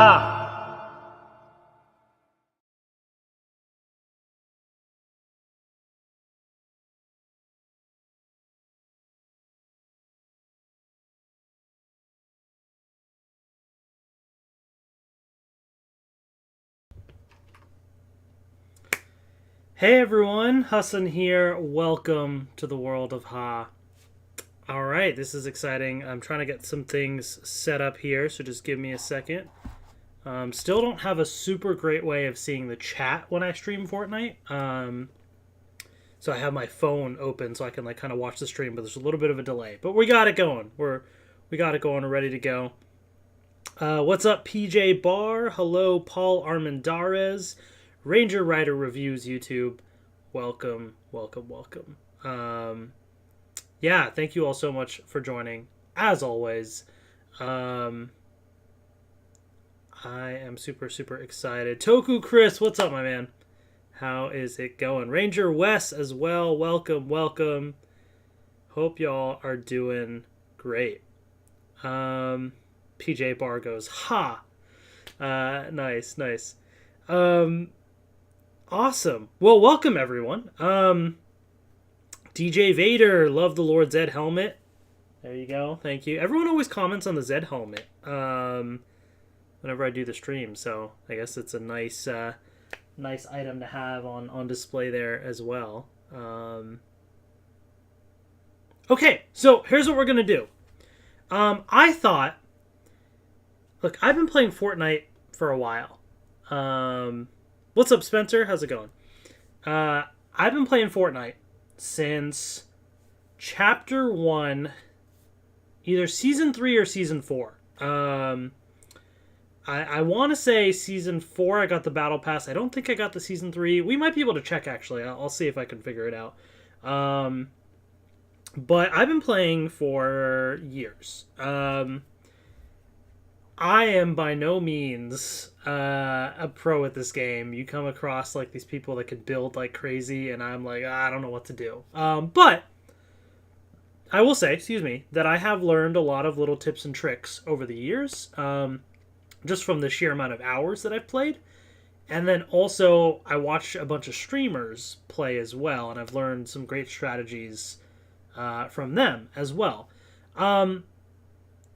Ha! Hey everyone, Hassan here. Welcome to the world of Ha. Alright, this is exciting. I'm trying to get some things set up here, so just give me a second. Still don't have a super great way of seeing the chat when I stream Fortnite. So I have my phone open so I can kind of watch the stream, but there's a little bit of a delay. But we got it going. We got it going and ready to go. What's up, PJ Barr? Hello, Paul Armendariz. Ranger Rider Reviews YouTube. Welcome. Yeah, thank you all so much for joining. As always, I am super excited. Toku Chris, what's up, my man? How is it going? Ranger Wes as well. Welcome. Hope y'all are doing great. PJ Bar goes, ha! Nice. Awesome. Well, welcome everyone. DJ Vader, love the Lord Zed helmet. There you go. Thank you. Everyone always comments on the Zed helmet whenever I do the stream, so I guess it's a nice item to have on display there as well. Okay, so here's what we're gonna do. I thought, look, I've been playing Fortnite for a while. What's up, Spencer? How's it going? I've been playing Fortnite since Chapter 1, either Season 3 or Season 4. I want to say Season 4 I got the Battle Pass. I don't think I got the Season 3. We might be able to check, actually. I'll see if I can figure it out. But I've been playing for years. I am by no means a pro at this game. You come across these people that can build like crazy, and I'm like, I don't know what to do. But I will say, that I have learned a lot of little tips and tricks over the years, just from the sheer amount of hours that I've played. And then also, I watch a bunch of streamers play as well, and I've learned some great strategies from them as well.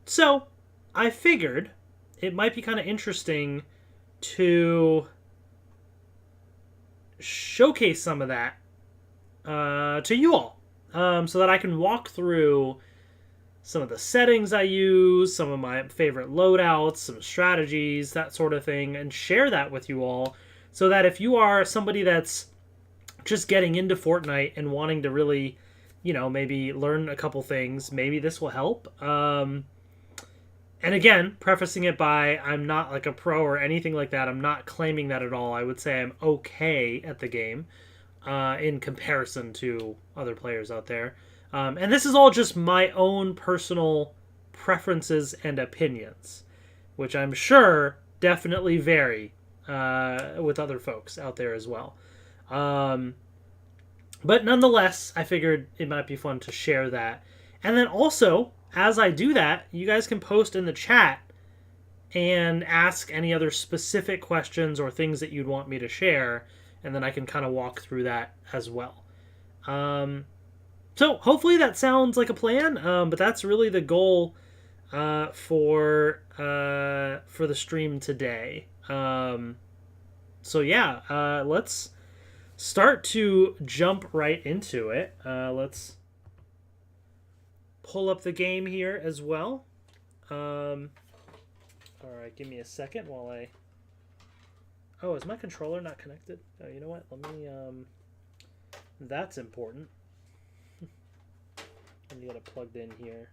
So I figured it might be kind of interesting to showcase some of that to you all, so that I can walk through some of the settings I use, some of my favorite loadouts, some strategies, that sort of thing, and share that with you all, so that if you are somebody that's just getting into Fortnite and wanting to really, maybe learn a couple things, maybe this will help. And again, prefacing it by, I'm not like a pro or anything like that. I'm not claiming that at all. I would say I'm okay at the game in comparison to other players out there. And this is all just my own personal preferences and opinions, which I'm sure definitely vary with other folks out there as well. But nonetheless, I figured it might be fun to share that. And then also, as I do that, you guys can post in the chat and ask any other specific questions or things that you'd want me to share, and then I can kind of walk through that as well. So hopefully that sounds like a plan, but that's really the goal for the stream today. So yeah, let's start to jump right into it. Let's pull up the game here as well. Alright, give me a second while I... Oh, is my controller not connected? Oh, you know what? Let me... That's important. Let me get it plugged in here.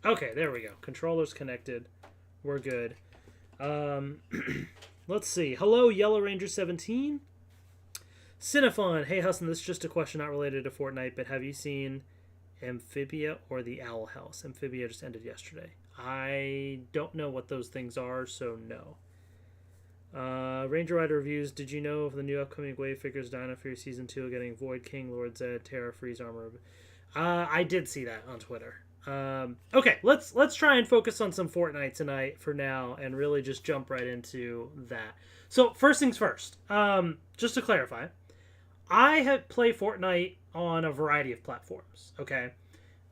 Okay, there we go. Controller's connected. We're good. Let's see. Hello, Yellow Ranger 17. Cinephon, hey Husson, this is just a question not related to Fortnite, but have you seen Amphibia or the Owl House? Amphibia just ended yesterday. I don't know what those things are, so no. Ranger Rider Reviews, did you know of the new upcoming Wave figures Dino Fury Season 2 getting Void King, Lord Zed, Terra, Freeze Armor? I did see that on Twitter. Okay, let's try and focus on some Fortnite tonight for now, and really just jump right into that. So first things first. Just to clarify, I have play Fortnite on a variety of platforms. Okay.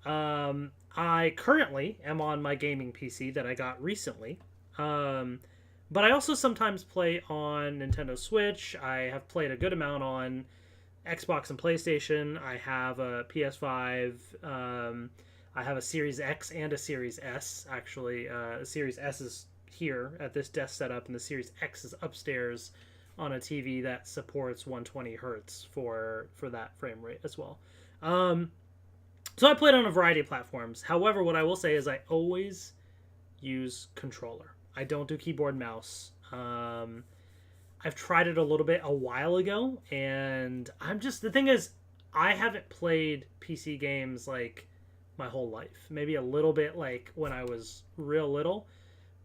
I currently am on my gaming PC that I got recently. But I also sometimes play on Nintendo Switch. I have played a good amount on Xbox and PlayStation. I have a PS5. I have a Series X and a Series S. Actually, the Series S is here at this desk setup, and the Series X is upstairs on a TV that supports 120 hertz for that frame rate as well. So I played on a variety of platforms. However, what I will say is I always use controller. I don't do keyboard and mouse. I've tried it a little bit a while ago, and the thing is, I haven't played PC games like my whole life. Maybe a little bit like when I was real little,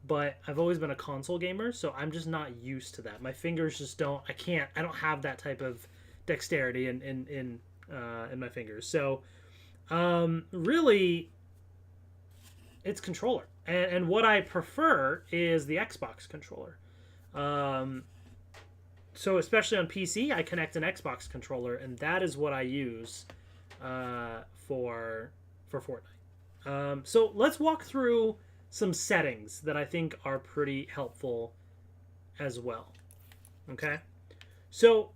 but I've always been a console gamer, so I'm just not used to that. My fingers just don't. I don't have that type of dexterity in my fingers. So really, it's controller, and what I prefer is the Xbox controller. So especially on PC, I connect an Xbox controller, and that is what I use for Fortnite. So let's walk through some settings that I think are pretty helpful as well. Okay, so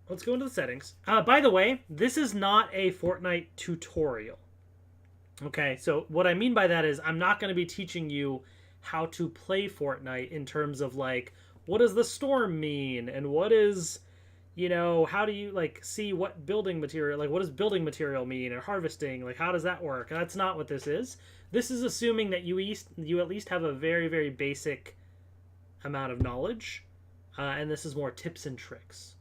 let's go into the settings. By the way, this is not a Fortnite tutorial. Okay, so what I mean by that is I'm not going to be teaching you how to play Fortnite in terms of like, what does the storm mean? And what is, how do you like see what building material, like what does building material mean, or harvesting, like how does that work? That's not what this is. This is assuming that you at least have a very, very basic amount of knowledge. And this is more tips and tricks.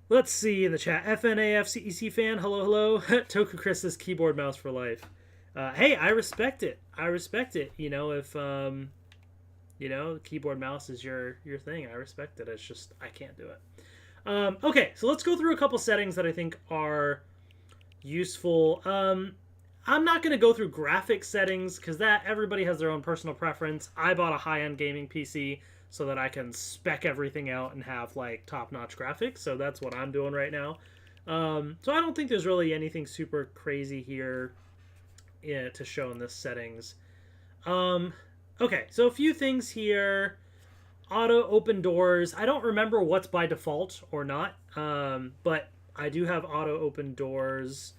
Let's see in the chat. FNAFCEC fan, hello. Toku Chris says keyboard mouse for life. Hey, I respect it. If keyboard mouse is your thing, I respect it. It's just I can't do it. Okay, so let's go through a couple settings that I think are useful. I'm not going to go through graphic settings because that everybody has their own personal preference. I bought a high-end gaming PC so that I can spec everything out and have like top-notch graphics. So that's what I'm doing right now. So I don't think there's really anything super crazy here to show in this settings. Okay, so a few things here. Auto open doors. I don't remember what's by default or not, but I do have auto open doors.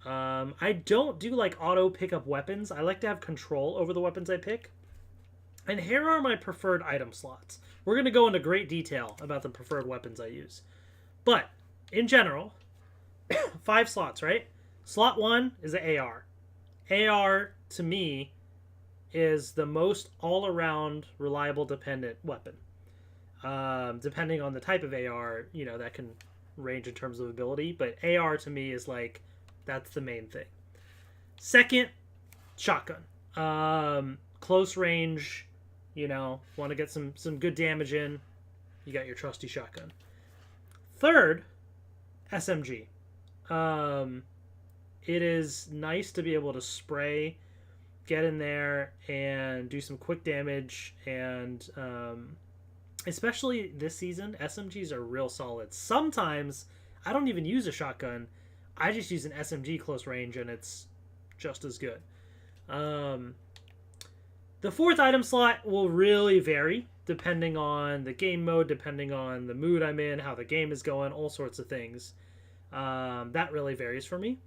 I don't do like auto pick up weapons. I like to have control over the weapons I pick. And here are my preferred item slots. We're going to go into great detail about the preferred weapons I use. But, in general, 5 slots, right? Slot 1 is an AR. AR, to me, is the most all-around, reliable, dependent weapon. Depending on the type of AR, that can range in terms of ability. But AR, to me, is like, that's the main thing. Second, shotgun. Close range, want to get some good damage in, you got your trusty shotgun. Third, SMG. It is nice to be able to spray, get in there, and do some quick damage, and especially this season, SMGs are real solid. Sometimes I don't even use a shotgun. I just use an SMG close range, and it's just as good. The fourth item slot will really vary depending on the game mode, depending on the mood I'm in, how the game is going, all sorts of things. That really varies for me.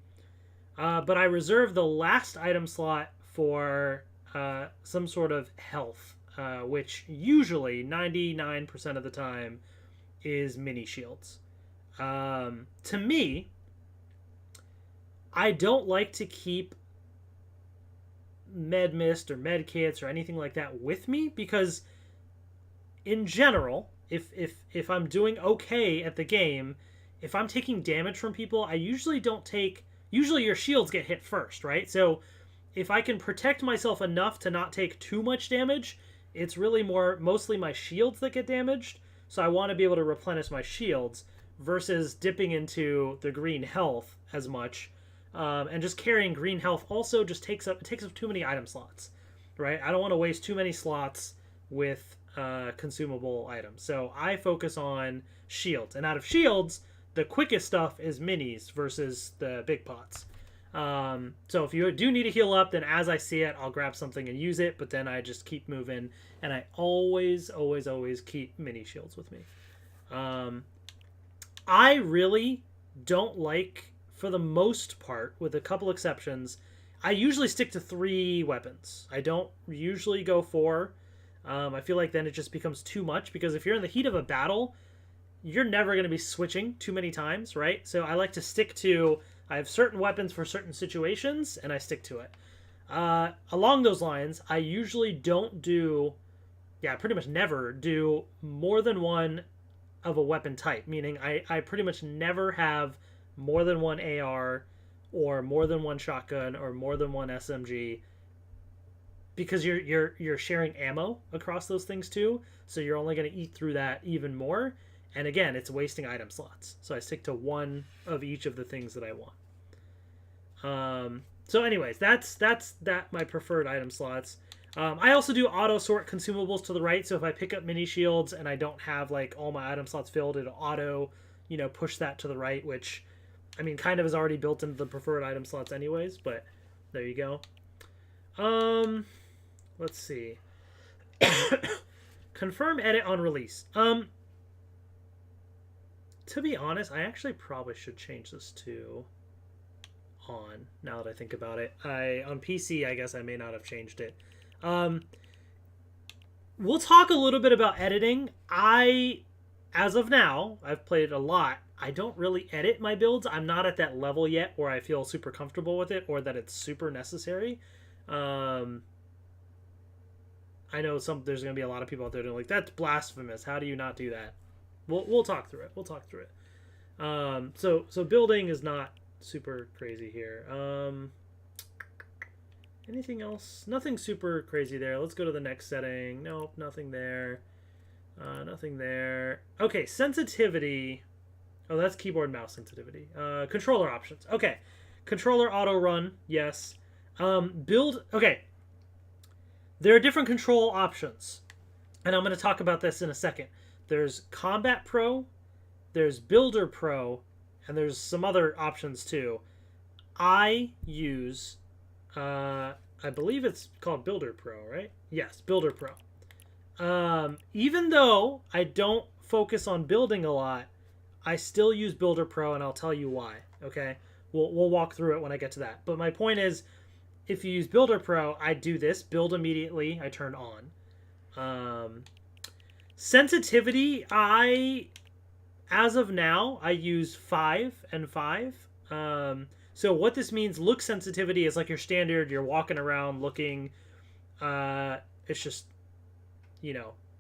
But I reserve the last item slot for some sort of health, which usually 99% of the time is mini shields. To me, I don't like to keep med mist or med kits or anything like that with me because in general, if I'm doing okay at the game, if I'm taking damage from people, I usually don't take, usually your shields get hit first, right? So if I can protect myself enough to not take too much damage, it's really mostly my shields that get damaged. So I want to be able to replenish my shields versus dipping into the green health as much. And just carrying green health also just takes up too many item slots, right? I don't want to waste too many slots with consumable items. So I focus on shields, and out of shields, the quickest stuff is minis versus the big pots. So if you do need to heal up, then as I see it, I'll grab something and use it, but then I just keep moving, and I always keep mini shields with me. I really don't like, for the most part, with a couple exceptions, I usually stick to 3 weapons. I don't usually go 4. I feel like then it just becomes too much, because if you're in the heat of a battle, you're never going to be switching too many times, right? So I like to stick to, I have certain weapons for certain situations, and I stick to it. Along those lines, I usually don't do, pretty much never do more than one of a weapon type, meaning I pretty much never have more than one AR or more than one shotgun or more than one SMG, because you're sharing ammo across those things too, so you're only going to eat through that even more. And again, it's wasting item slots. So I stick to one of each of the things that I want. So anyways, that's my preferred item slots. I also do auto sort consumables to the right. So if I pick up mini shields and I don't have like all my item slots filled, it'll auto, push that to the right, which I mean kind of is already built into the preferred item slots anyways, but there you go. Let's see. Confirm edit on release. To be honest, I actually probably should change this to on, now that I think about it. On PC, I guess I may not have changed it. We'll talk a little bit about editing. As of now, I've played a lot. I don't really edit my builds. I'm not at that level yet where I feel super comfortable with it or that it's super necessary. I know there's going to be a lot of people out there that are like, that's blasphemous. How do you not do that? We'll talk through it. So building is not super crazy here. Anything else? Nothing super crazy there. Let's go to the next setting. Nope, nothing there. Nothing there. Okay, sensitivity. Oh, that's keyboard and mouse sensitivity. Controller options. Okay, controller auto run. Yes. Build. Okay. There are different control options, and I'm going to talk about this in a second. There's Combat Pro, there's Builder Pro, and there's some other options too. I use, I believe it's called Builder Pro, right? Yes, Builder Pro. Even though I don't focus on building a lot, I still use Builder Pro, and I'll tell you why, okay? We'll walk through it when I get to that. But my point is, if you use Builder Pro, I do this, build immediately, I turn on. Sensitivity, as of now, I use 5 and 5. So what this means, look sensitivity is like your standard, you're walking around looking, it's just,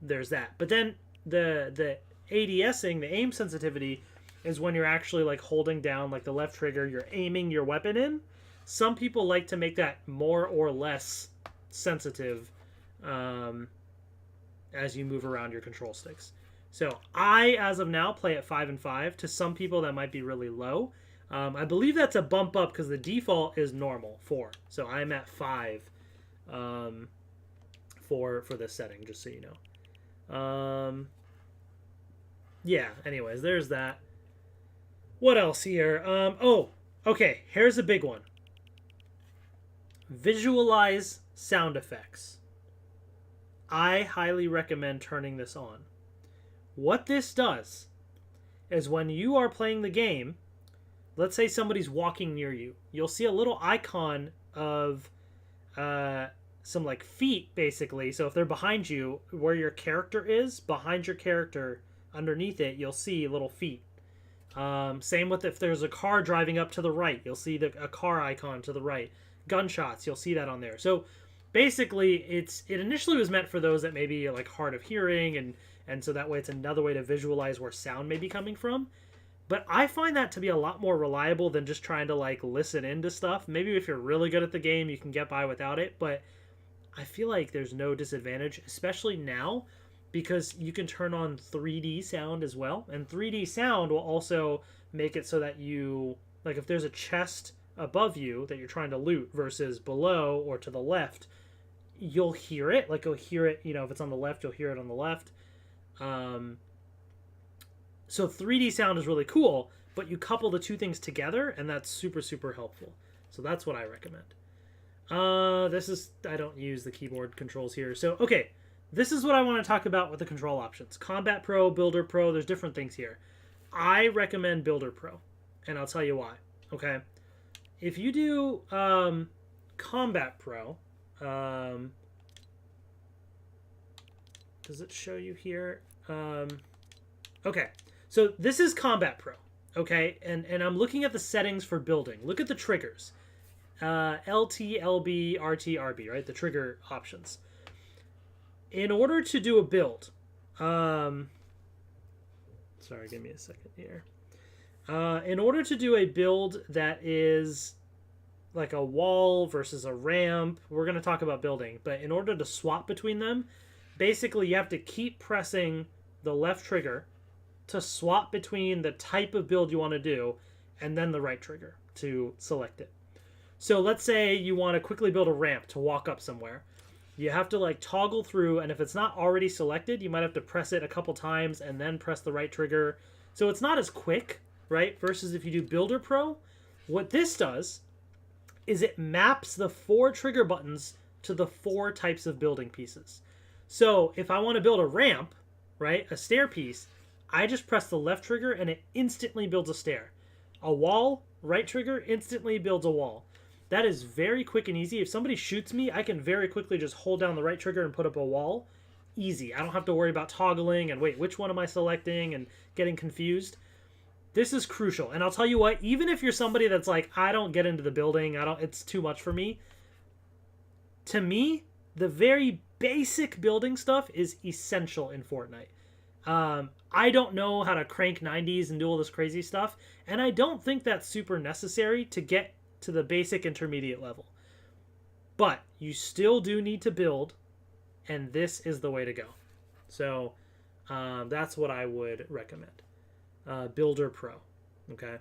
there's that. But then the ADSing, the aim sensitivity, is when you're actually like holding down like the left trigger, you're aiming your weapon in. Some people like to make that more or less sensitive as you move around your control sticks. So I, as of now, play at 5 and 5. To some people, that might be really low. I believe that's a bump up because the default is normal, 4. So I'm at 5 for this setting, just so you know. Yeah, anyways, there's that. What else here? Okay, here's a big one. Visualize sound effects. I highly recommend turning this on. What this does is when you are playing the game, let's say somebody's walking near you, you'll see a little icon of some like feet, basically. So if they're behind you, where your character is, behind your character, underneath it, you'll see little feet. Same with if there's a car driving up to the right, you'll see a car icon to the right. Gunshots, you'll see that on there. So basically, it initially was meant for those that may be like hard of hearing, and so that way it's another way to visualize where sound may be coming from. But I find that to be a lot more reliable than just trying to like listen into stuff. Maybe if you're really good at the game, you can get by without it, but I feel like there's no disadvantage, especially now, because you can turn on 3D sound as well, and 3D sound will also make it so that you, like if there's a chest above you that you're trying to loot versus below or to the left, you'll hear it. Like you'll hear it, you know, if it's on the left, you'll hear it on the left. So 3D sound is really cool, but you couple the two things together, and that's super, super helpful. So that's what I recommend. I don't use the keyboard controls here. So, okay, this is what I want to talk about with the control options. Combat Pro, Builder Pro, there's different things here. I recommend Builder Pro, and I'll tell you why. Okay, if you do Combat Pro, does it show you here? Okay, so this is Combat Pro, okay? And I'm looking at the settings for building. Look at the triggers. LT, LB, RT, RB, right? The trigger options. In order to do a build, sorry, give me a second here. In order to do a build that is like a wall versus a ramp, we're going to talk about building, but in order to swap between them, basically you have to keep pressing the left trigger to swap between the type of build you want to do and then the right trigger to select it. So let's say you want to quickly build a ramp to walk up somewhere. You have to like toggle through, and if it's not already selected, you might have to press it a couple times and then press the right trigger. So it's not as quick, right? Versus if you do Builder Pro, what this does is it maps the 4 trigger buttons to the 4 types of building pieces. So if I want to build a ramp, right, a stair piece, I just press the left trigger and it instantly builds a stair. A wall, right trigger, instantly builds a wall. That is very quick and easy. If somebody shoots me, I can very quickly just hold down the right trigger and put up a wall. Easy. I don't have to worry about toggling and wait, which one am I selecting and getting confused. This is crucial. And I'll tell you what, even if you're somebody that's like, I don't get into the building, it's too much for me. To me, the very basic building stuff is essential in Fortnite. I don't know how to crank 90s and do all this crazy stuff, and I don't think that's super necessary to get to the basic intermediate level. But you still do need to build, and this is the way to go. So that's what I would recommend. Builder Pro. Okay.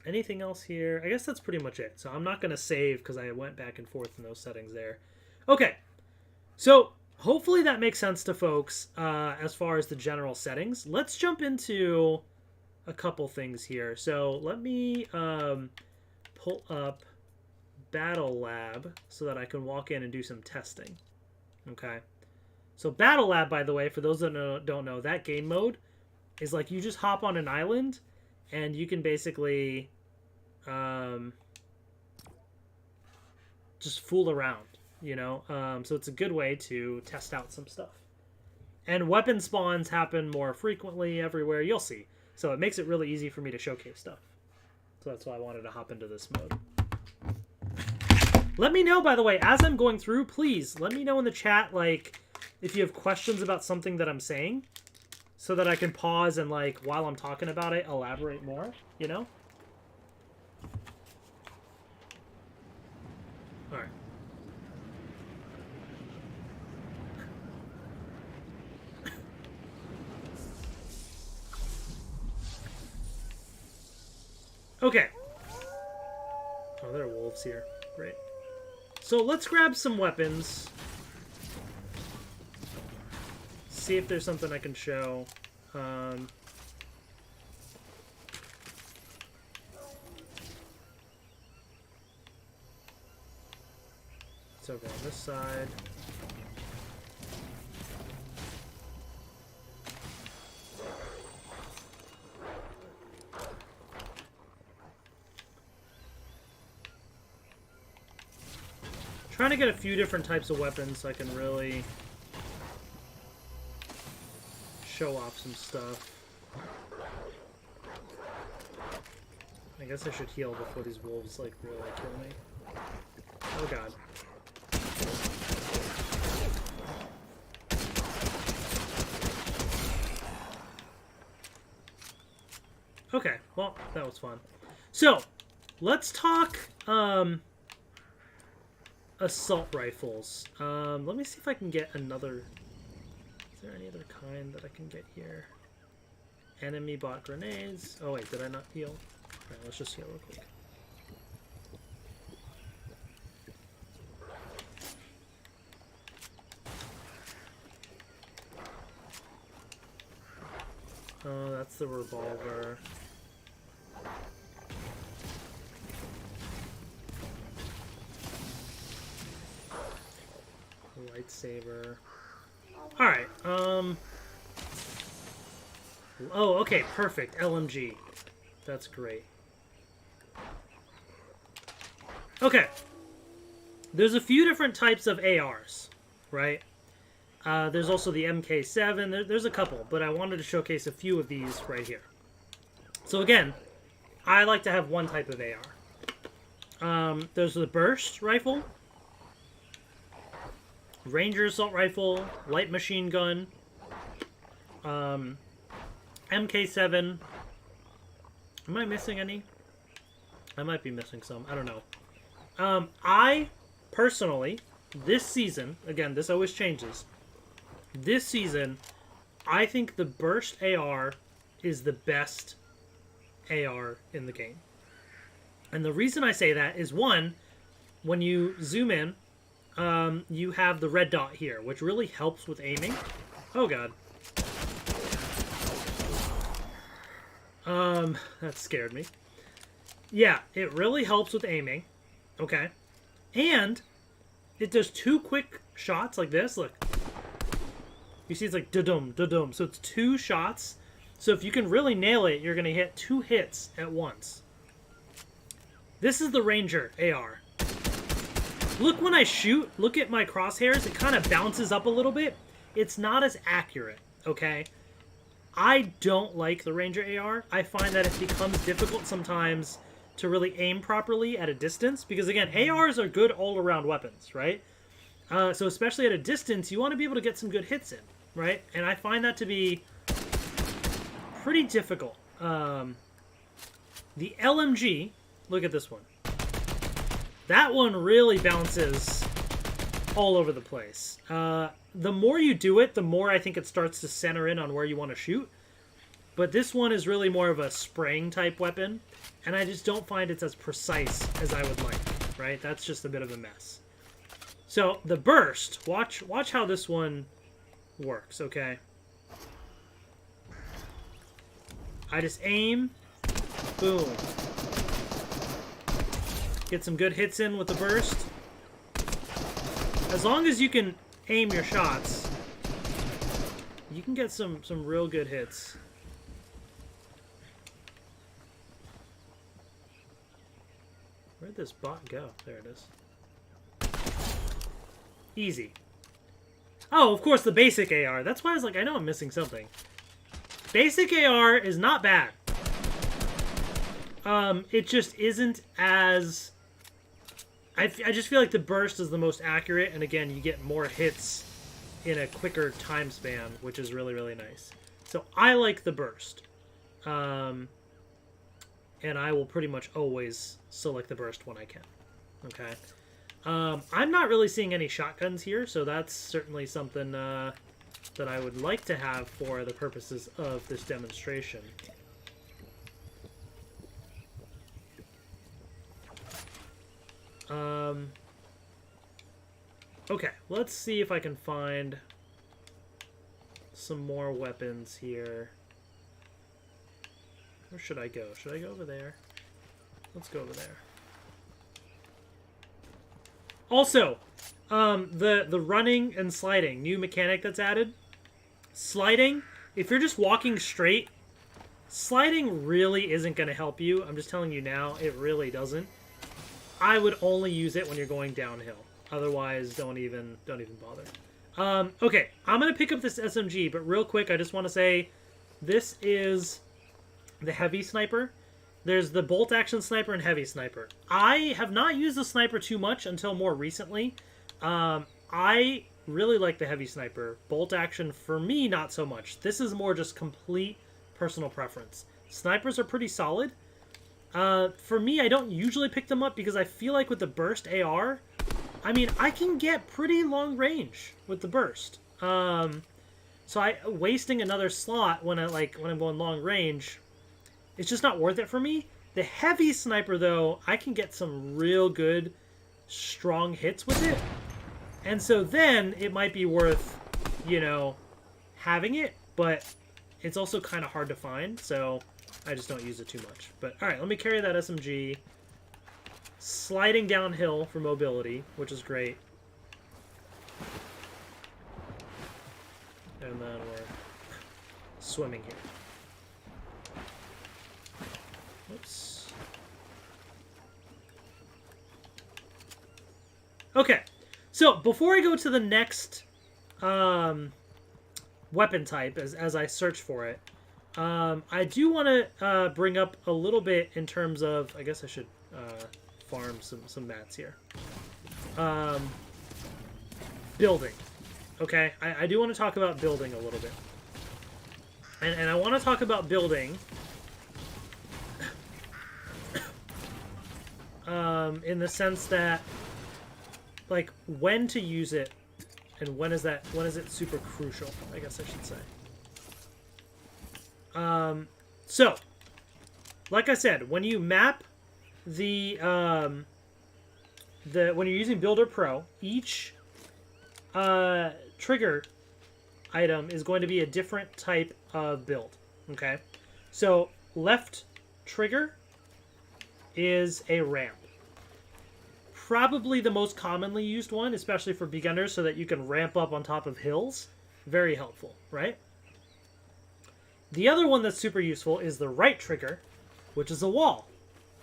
Anything else here? I guess that's pretty much it. So I'm not going to save because I went back and forth in those settings there. Okay. So hopefully that makes sense to folks as far as the general settings. Let's jump into a couple things here. So let me pull up Battle Lab so that I can walk in and do some testing. Okay. So Battle Lab, by the way, for those that don't know, that game mode is like you just hop on an island and you can basically just fool around, you know? So it's a good way to test out some stuff. And weapon spawns happen more frequently everywhere. You'll see. So it makes it really easy for me to showcase stuff. So that's why I wanted to hop into this mode. Let me know, by the way, as I'm going through, please let me know in the chat, like, if you have questions about something that I'm saying, so that I can pause and, like, while I'm talking about it, elaborate more, you know? All right. Okay. Oh, there are wolves here. Great. So let's grab some weapons. See if there's something I can show. It's over on this side. Trying to get a few different types of weapons so I can really show off some stuff. I guess I should heal before these wolves, like, really kill me. Oh god. Okay, well, that was fun. So, let's talk, assault rifles. Let me see if I can get another... Is there any other kind that I can get here? Enemy bot grenades. Oh wait, did I not heal? Alright, let's just heal real quick. that's the revolver. Lightsaber. Alright, oh, okay, perfect. LMG. That's great. Okay. There's a few different types of ARs, right? There's also the MK7. There's a couple, but I wanted to showcase a few of these right here. So again, I like to have one type of AR. There's the burst rifle, Ranger assault rifle, light machine gun, MK7. Am I missing any? I might be missing some. I don't know. I personally, this season, again, this always changes. This season, I think the burst AR is the best AR in the game. And the reason I say that is, one, when you zoom in, you have the red dot here, which really helps with aiming. Oh god. That scared me. Yeah, it really helps with aiming. Okay. And it does 2 quick shots like this. Look. You see it's like da-dum, da-dum. So it's 2 shots. So if you can really nail it, you're going to hit 2 hits at once. This is the Ranger AR. Look when I shoot, look at my crosshairs, it kind of bounces up a little bit. It's not as accurate, okay? I don't like the Ranger AR. I find that it becomes difficult sometimes to really aim properly at a distance. Because again, ARs are good all-around weapons, right? So especially at a distance, you want to be able to get some good hits in, right? And I find that to be pretty difficult. The LMG, look at this one. That one really bounces all over the place. The more you do it, the more I think it starts to center in on where you want to shoot. But this one is really more of a spraying type weapon, and I just don't find it's as precise as I would like, right? That's just a bit of a mess. So, the burst, watch how this one works, okay? I just aim, boom. Get some good hits in with the burst. As long as you can aim your shots, you can get some real good hits. Where'd this bot go? There it is. Easy. Oh, of course, the basic AR. That's why I was like, I know I'm missing something. Basic AR is not bad. It just isn't as... I just feel like the burst is the most accurate, and again, you get more hits in a quicker time span, which is really, really nice. So I like the burst. And I will pretty much always select the burst when I can. Okay. I'm not really seeing any shotguns here, so that's certainly something that I would like to have for the purposes of this demonstration. Okay, let's see if I can find some more weapons here. Where should I go? Should I go over there? Let's go over there. Also, the running and sliding, new mechanic that's added. Sliding, if you're just walking straight, sliding really isn't going to help you. I'm just telling you now, it really doesn't. I would only use it when you're going downhill. Otherwise, don't even bother. Okay, I'm going to pick up this SMG, but real quick, I just want to say, this is the heavy sniper. There's the bolt action sniper and heavy sniper. I have not used the sniper too much until more recently. I really like the heavy sniper. Bolt action, for me, not so much. This is more just complete personal preference. Snipers are pretty solid. For me, I don't usually pick them up because I feel like with the burst AR, I mean, I can get pretty long range with the burst. So wasting another slot when I'm going long range, it's just not worth it for me. The heavy sniper, though, I can get some real good, strong hits with it. And so then it might be worth, you know, having it. But it's also kind of hard to find, so I just don't use it too much. But alright, let me carry that SMG. Sliding downhill for mobility, which is great. And then we're swimming here. Oops. Okay, so before I go to the next weapon type, as I search for it, I do want to bring up a little bit in terms of, I guess I should farm some mats here. Building. Okay, I do want to talk about building a little bit. And I want to talk about building in the sense that, like, when to use it and when is it super crucial, I guess I should say. So, like I said, when you map when you're using Builder Pro, each trigger item is going to be a different type of build. Okay, so left trigger is a ramp. Probably the most commonly used one, especially for beginners, so that you can ramp up on top of hills. Very helpful, right? The other one that's super useful is the right trigger, which is a wall.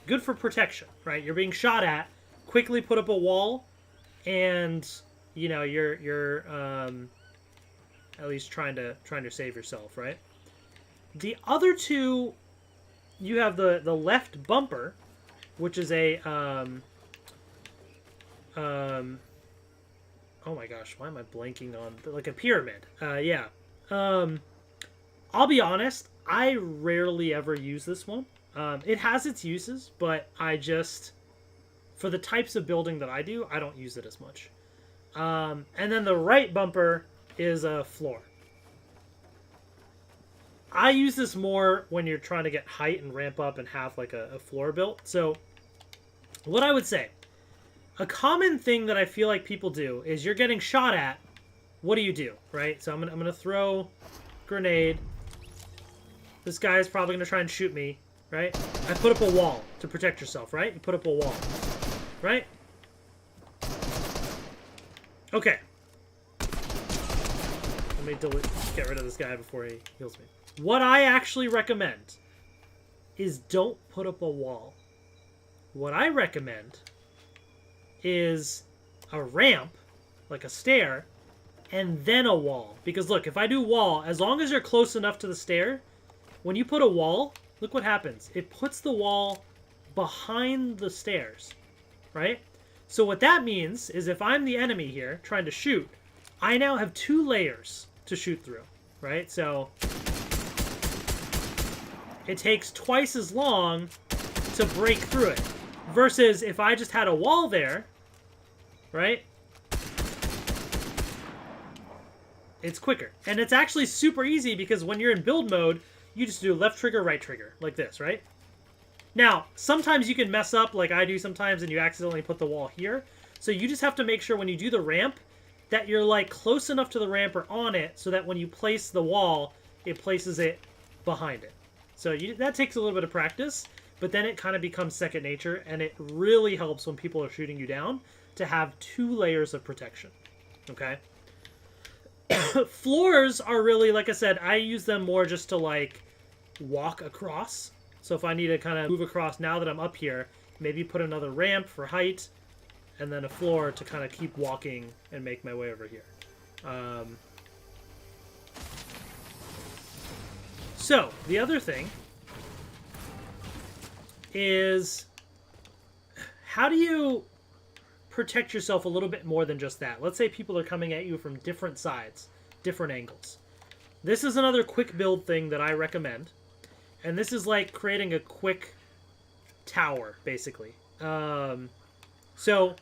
Good for protection, right? You're being shot at, quickly put up a wall, and you know you're at least trying to save yourself, right? The other two, you have the left bumper, which is a oh my gosh, why am I blanking on, like, a pyramid? Yeah. I'll be honest, I rarely ever use this one. It has its uses, but I just, for the types of building that I do, I don't use it as much. And then the right bumper is a floor. I use this more when you're trying to get height and ramp up and have like a floor built. So what I would say, a common thing that I feel like people do is you're getting shot at. What do? Right? So I'm gonna throw grenade. This guy is probably gonna try and shoot me. Right? I put up a wall to protect yourself. Right? You put up a wall. Right? Okay. Let me get rid of this guy before he heals me. What I actually recommend is don't put up a wall. What I recommend is a ramp, like a stair, and then a wall. Because look, if I do wall, as long as you're close enough to the stair, when you put a wall, look what happens. It puts the wall behind the stairs, right? So what that means is if I'm the enemy here trying to shoot, I now have 2 layers to shoot through, right? So it takes twice as long to break through it. Versus if I just had a wall there, right? It's quicker. And it's actually super easy because when you're in build mode, you just do left trigger, right trigger, like this, right? Now, sometimes you can mess up like I do sometimes and you accidentally put the wall here. So you just have to make sure when you do the ramp that you're like close enough to the ramp or on it so that when you place the wall, it places it behind it. So that takes a little bit of practice, but then it kind of becomes second nature, and it really helps when people are shooting you down to have 2 layers of protection, okay? Floors are really, like I said, I use them more just to, like, walk across. So if I need to kind of move across now that I'm up here, maybe put another ramp for height, and then a floor to kind of keep walking and make my way over here. So, the other thing is, how do you protect yourself a little bit more than just that? Let's say people are coming at you from different sides, different angles. This is another quick build thing that I recommend. And this is like creating a quick tower, basically. So,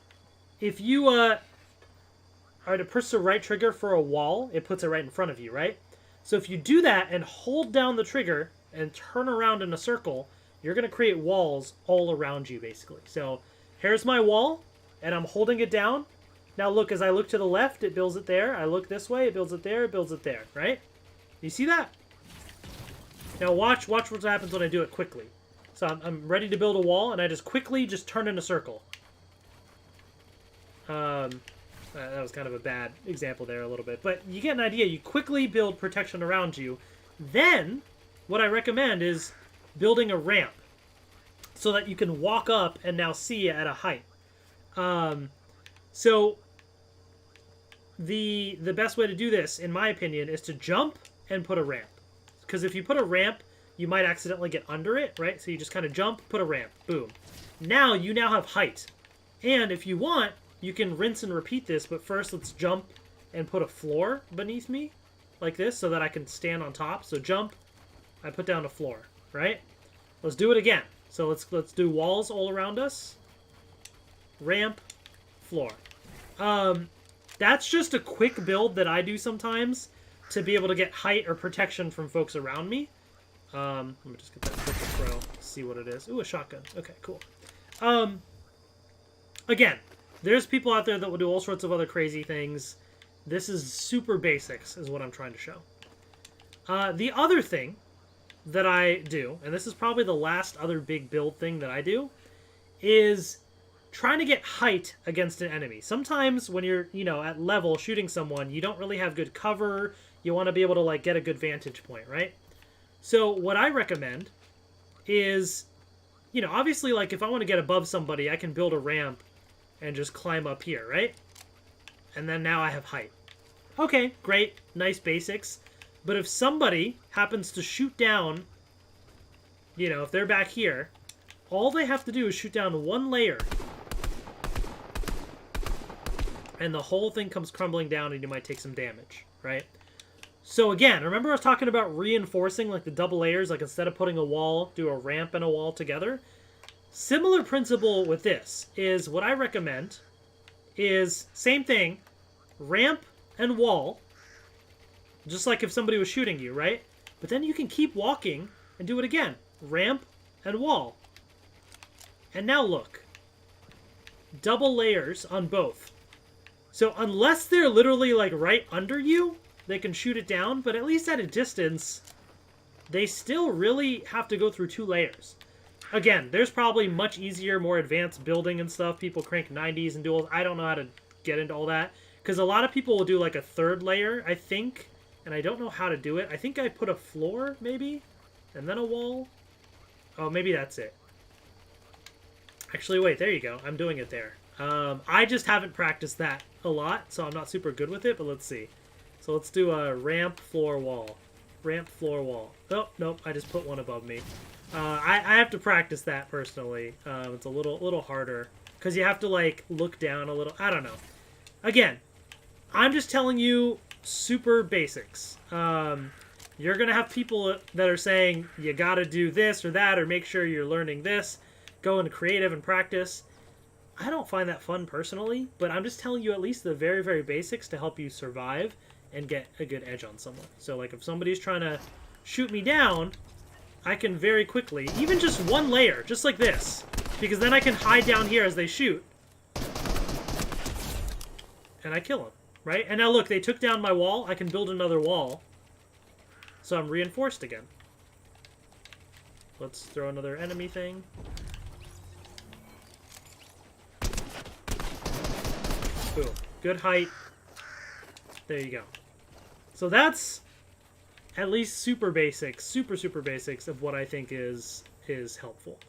if you are to press the right trigger for a wall, it puts it right in front of you, right? So if you do that and hold down the trigger and turn around in a circle, you're going to create walls all around you, basically. So here's my wall, and I'm holding it down. Now look, as I look to the left, it builds it there. I look this way, it builds it there, it builds it there, right? You see that? Now watch what happens when I do it quickly. So I'm ready to build a wall, and I just quickly just turn in a circle. That was kind of a bad example there a little bit. But you get an idea. You quickly build protection around you. Then, what I recommend is building a ramp so that you can walk up and now see at a height. So the best way to do this, in my opinion, is to jump and put a ramp. Because if you put a ramp, you might accidentally get under it, right? So you just kind of jump, put a ramp, boom. Now you have height. And if you want, you can rinse and repeat this, but first let's jump and put a floor beneath me, like this, so that I can stand on top. So jump, I put down a floor, right? Let's do it again. So let's do walls all around us. Ramp, floor. That's just a quick build that I do sometimes to be able to get height or protection from folks around me. Let me just get that quick throw, see what it is. Ooh, a shotgun. Okay, cool. Again, there's people out there that will do all sorts of other crazy things. This is super basics, is what I'm trying to show. The other thing that I do, and this is probably the last other big build thing that I do, is trying to get height against an enemy. Sometimes when you're, at level shooting someone, you don't really have good cover. You want to be able to, get a good vantage point, right? So what I recommend is, obviously, if I want to get above somebody, I can build a ramp and just climb up here, right? And then now I have height. Okay, great. Nice basics. But if somebody happens to shoot down, if they're back here, all they have to do is shoot down one layer. And the whole thing comes crumbling down and you might take some damage, right? So again, remember I was talking about reinforcing the double layers, instead of putting a wall, do a ramp and a wall together? Similar principle with this is what I recommend is same thing, ramp and wall, just like if somebody was shooting you, right? But then you can keep walking and do it again. Ramp and wall. And now look. Double layers on both. So unless they're literally right under you, they can shoot it down, but at least at a distance, they still really have to go through 2 layers. Again, there's probably much easier, more advanced building and stuff. People crank 90s and do all. I don't know how to get into all that. Because a lot of people will do a 3rd layer, I think. And I don't know how to do it. I think I put a floor, maybe? And then a wall? Oh, maybe that's it. Actually, wait, there you go. I'm doing it there. I just haven't practiced that a lot, so I'm not super good with it, but let's see. So let's do a ramp, floor, wall. Ramp, floor, wall. Oh, nope, I just put one above me. I have to practice that personally. It's a little harder because you have to look down a little. I don't know. Again, I'm just telling you super basics. You're gonna have people that are saying you gotta do this or that or make sure you're learning this. Go into creative and practice. I don't find that fun personally, but I'm just telling you at least the very, very basics to help you survive and get a good edge on someone. So if somebody's trying to shoot me down, I can very quickly, even just one layer, just like this, because then I can hide down here as they shoot, and I kill them, right? And now look, they took down my wall. I can build another wall, so I'm reinforced again. Let's throw another enemy thing. Boom. Good height. There you go. So that's at least super basics, super basics of what I think is helpful.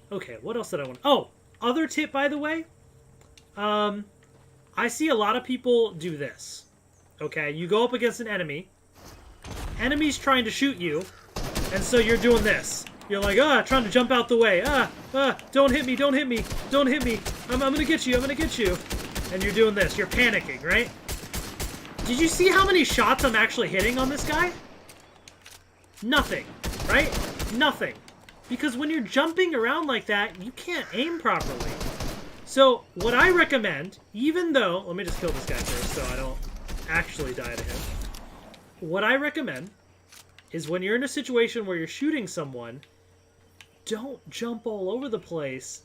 Okay, what else did I want? Oh, other tip, by the way. I see a lot of people do this. Okay, you go up against an enemy. Enemy's trying to shoot you, and so you're doing this. You're trying to jump out the way. Don't hit me, don't hit me, don't hit me. I'm gonna get you, I'm gonna get you. And you're doing this. You're panicking, right? Did you see how many shots I'm actually hitting on this guy? Nothing, right? Nothing. Because when you're jumping around like that, you can't aim properly. So what I recommend, even though... Let me just kill this guy first so I don't actually die to him. What I recommend is when you're in a situation where you're shooting someone, don't jump all over the place.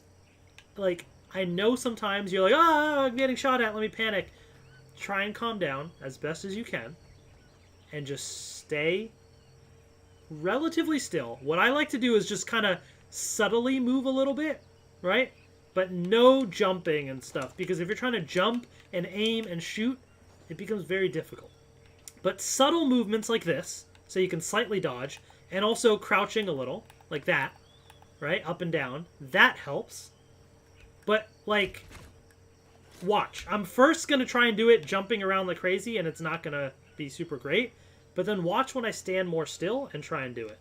I know sometimes you're I'm getting shot at, let me panic. Try and calm down as best as you can. and just stay relatively still. What I like to do is just kind of subtly move a little bit, right? But no jumping and stuff, because if you're trying to jump and aim and shoot, it becomes very difficult. But subtle movements like this, so you can slightly dodge, and also crouching a little, like that, right? Up and down. That helps. But, like, watch. I'm first going to try and do it jumping around like crazy, and it's not going to be super great. But then watch when I stand more still and try and do it.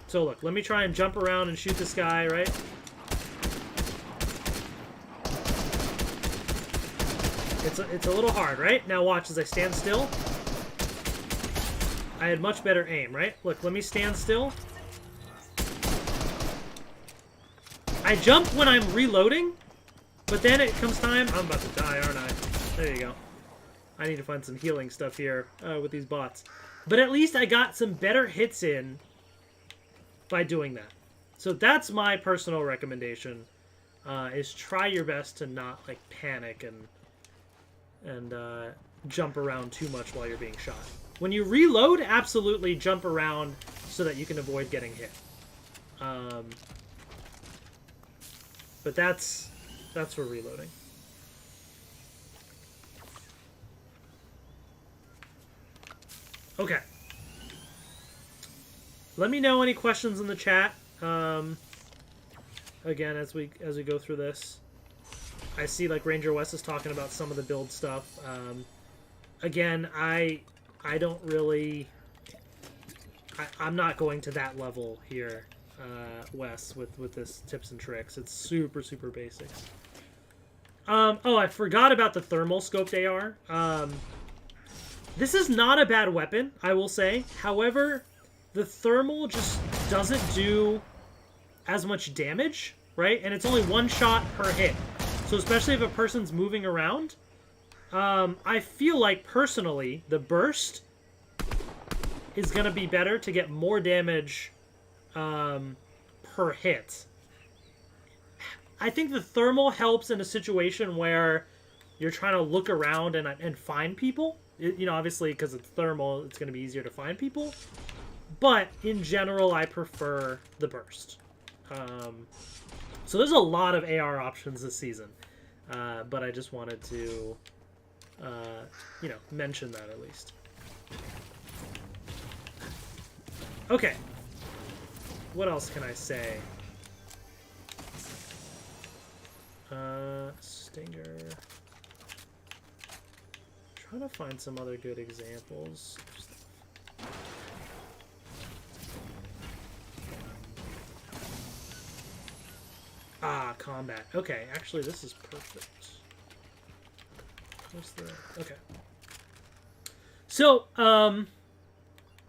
So look, let me try and jump around and shoot this guy, right? It's a little hard, right? Now watch as I stand still. I had much better aim, right? Look, let me stand still. I jump when I'm reloading, but then it comes time... I'm about to die, aren't I? There you go. I need to find some healing stuff here with these bots. But at least I got some better hits in by doing that. So that's my personal recommendation, is try your best to not like panic and jump around too much while you're being shot. When you reload, absolutely jump around so that you can avoid getting hit. But that's for reloading. Okay. Let me know any questions in the chat. Again, as we go through this, I see like Ranger West is talking about some of the build stuff. Again, I don't really. I'm not going to that level here, Wes, with this tips and tricks. It's super basics. Oh, I forgot about the thermal scoped AR. This is not a bad weapon, I will say. However, the thermal just doesn't do as much damage, right? And it's only one shot per hit. So especially if a person's moving around, I feel like, personally, the burst is going to be better to get more damage per hit. I think the thermal helps in a situation where you're trying to look around and find people. You know, obviously, because it's thermal, it's going to be easier to find people. But, in general, I prefer the burst. So there's a lot of AR options this season. But I just wanted to, you know, mention that at least. Okay. What else can I say? Stinger... Trying to find some other good examples. Ah, combat. Okay, actually, this is perfect. What's the... Okay. So, I'm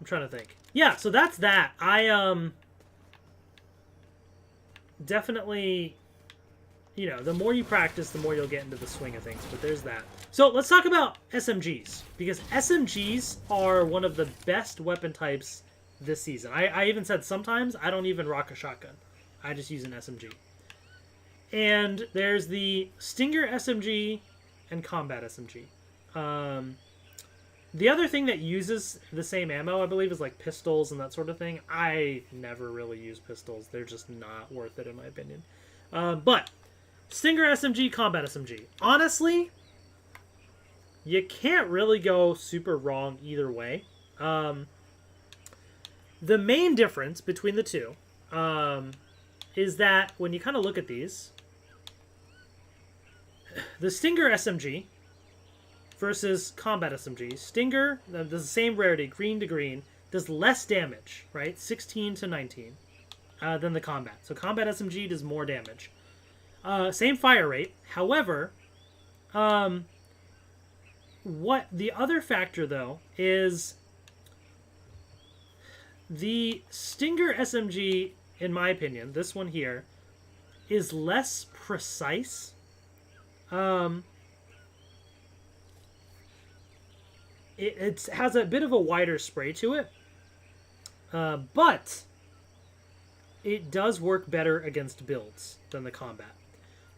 trying to think. Yeah, so that's that. I, definitely... You know, the more you practice, the more you'll get into the swing of things. But there's that. So let's talk about SMGs. Because SMGs are one of the best weapon types this season. I even said sometimes I don't even rock a shotgun. I just use an SMG. And there's the Stinger SMG and Combat SMG. The other thing that uses the same ammo, I believe, is like pistols and that sort of thing. I never really use pistols. They're just not worth it in my opinion. But... Stinger SMG, Combat SMG. Honestly, you can't really go super wrong either way. The main difference between the two is that when you kind of look at these, the Stinger SMG versus Combat SMG. Stinger, the same rarity, green to green, does less damage, right? 16 to 19 than the Combat. So Combat SMG does more damage. Same fire rate. However, what the other factor, though, is the Stinger SMG, in my opinion, this one here, is less precise. It has a bit of a wider spray to it, but it does work better against builds than the Combat.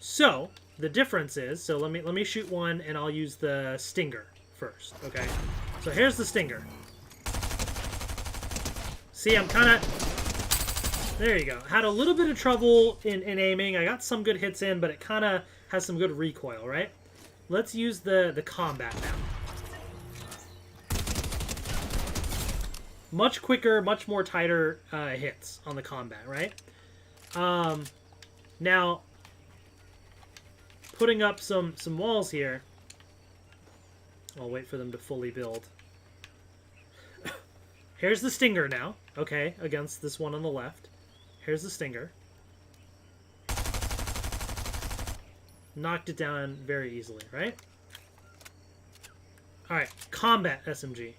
So the difference is, so let me shoot one, and I'll use the Stinger first, okay? So here's the Stinger. See, I'm kind of... There you go. Had a little bit of trouble in aiming. I got some good hits in, but it kind of has some good recoil, right? Let's use the Combat now. Much quicker, much more tighter hits on the Combat, right? Now, putting up some walls here. I'll wait for them to fully build. Here's the Stinger now, okay, against this one on the left. Here's the Stinger. Knocked it down very easily, right? Alright, Combat SMG.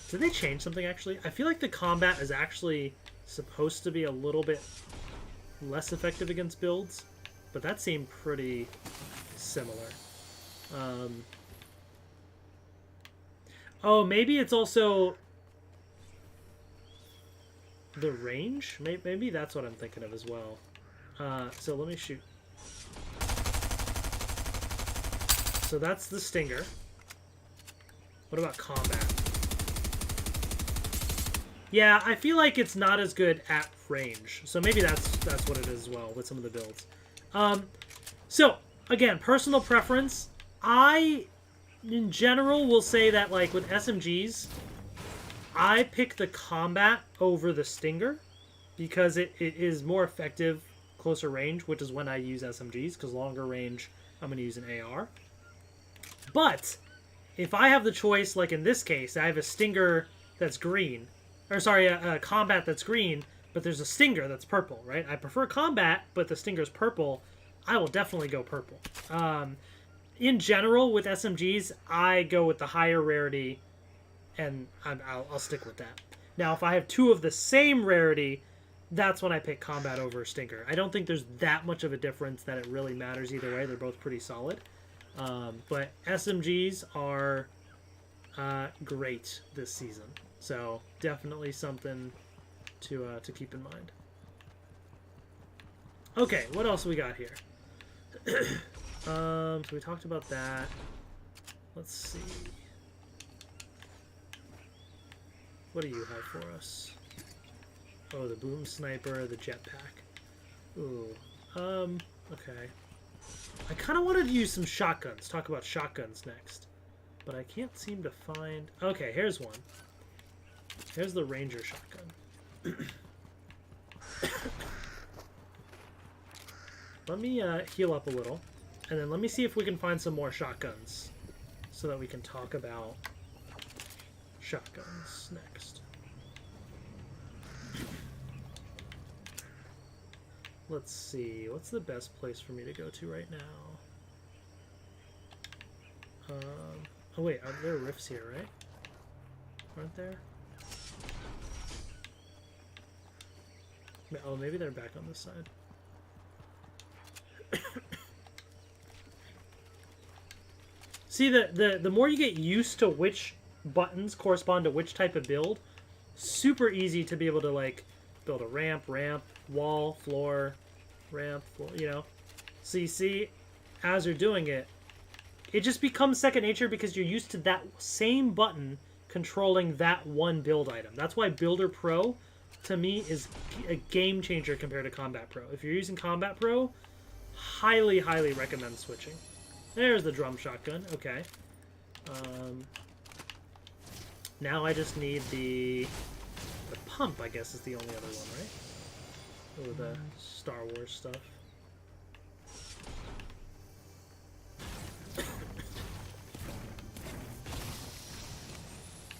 Did they change something, actually? I feel like the Combat is actually supposed to be a little bit less effective against builds, but that seemed pretty similar. Oh, maybe it's also the range? Maybe that's what I'm thinking of as well. So let me shoot. So that's the Stinger. What about Combat? Yeah, I feel like it's not as good at range. So maybe that's what it is as well with some of the builds. So, again, personal preference. I, in general, will say that, like, with SMGs, I pick the Combat over the Stinger because it is more effective closer range, which is when I use SMGs, because longer range, I'm going to use an AR. But, if I have the choice, like in this case, I have a Stinger that's green, or sorry, a Combat that's green, but there's a Stinger that's purple, right? I prefer Combat, but the Stinger's purple. I will definitely go purple. In general, with SMGs, I go with the higher rarity, and I'll stick with that. Now, if I have two of the same rarity, that's when I pick Combat over Stinger. I don't think there's that much of a difference that it really matters either way. They're both pretty solid. But SMGs are great this season. So, definitely something to keep in mind. Okay, what else we got here? So we talked about that. Let's see. What do you have for us? Oh, the boom sniper, the jetpack. Ooh. Okay. I kind of wanted to use some shotguns. Talk about shotguns next. But I can't seem to find... Okay, here's one. Here's the Ranger shotgun. Let me heal up a little, and then let me see if we can find some more shotguns so that we can talk about shotguns next. Let's see, what's the best place for me to go to right now? Oh wait, there are rifts here, right? Aren't there? Oh, maybe they're back on this side. See, the more you get used to which buttons correspond to which type of build, super easy to be able to, like, build a ramp, wall, floor, ramp, floor, you know? So you see, as you're doing it, it just becomes second nature because you're used to that same button controlling that one build item. That's why Builder Pro, to me, is a game changer compared to Combat Pro. If you're using Combat Pro, highly, highly recommend switching. There's the drum shotgun. Okay. Now I just need the pump, I guess, is the only other one, right? Or the Star Wars stuff.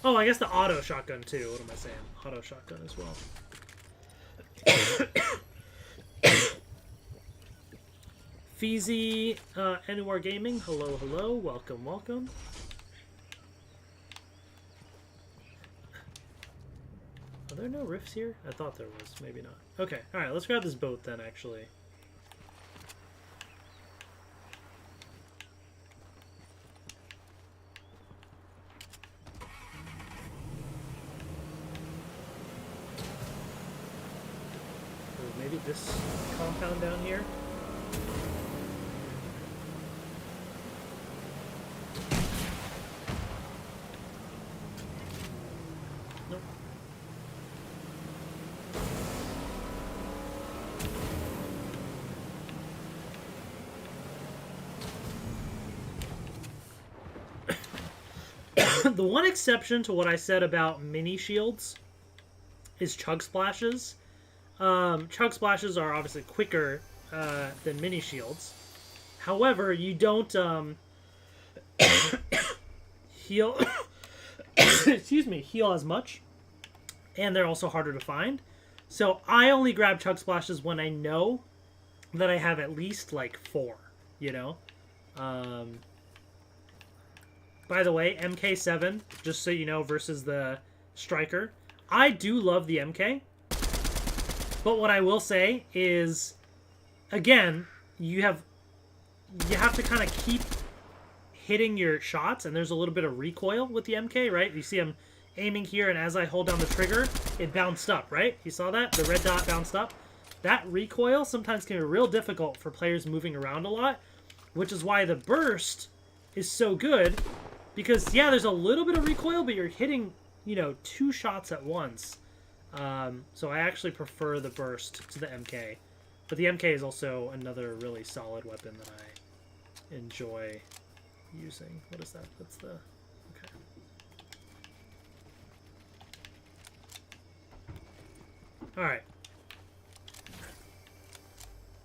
Oh, I guess the auto shotgun, too. What am I saying? Auto shotgun as well. Feezy, Anywar Gaming, hello, hello, welcome, welcome. Are there no rifts here? I thought there was, maybe not. Okay, alright, let's grab this boat then, actually. Maybe this compound down here? The one exception to what I said about mini shields is chug splashes. Chug splashes are obviously quicker than mini shields. However, you don't heal excuse me, heal as much, and they're also harder to find. So I only grab chug splashes when I know that I have at least like 4, you know. By the way, MK7, just so you know, versus the Striker. I do love the MK, but what I will say is, again, you have to kind of keep hitting your shots, and there's a little bit of recoil with the MK, right? You see I'm aiming here, and as I hold down the trigger, it bounced up, right? You saw that? The red dot bounced up. That recoil sometimes can be real difficult for players moving around a lot, which is why the burst is so good, because, yeah, there's a little bit of recoil, but you're hitting, you know, 2 shots at once. So I actually prefer the burst to the MK. But the MK is also another really solid weapon that I enjoy using. What is that? That's the... Okay. Alright.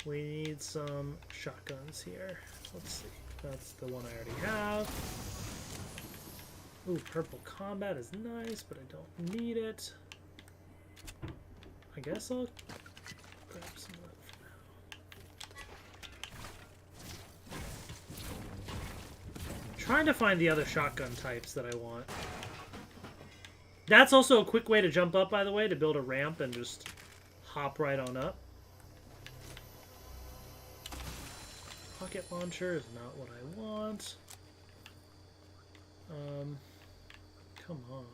We need some shotguns here. Let's see. That's the one I already have. Ooh, purple combat is nice, but I don't need it. I guess I'll grab some of that for now. Trying to find the other shotgun types that I want. That's also a quick way to jump up, by the way, to build a ramp and just hop right on up. Rocket launcher is not what I want. Come on.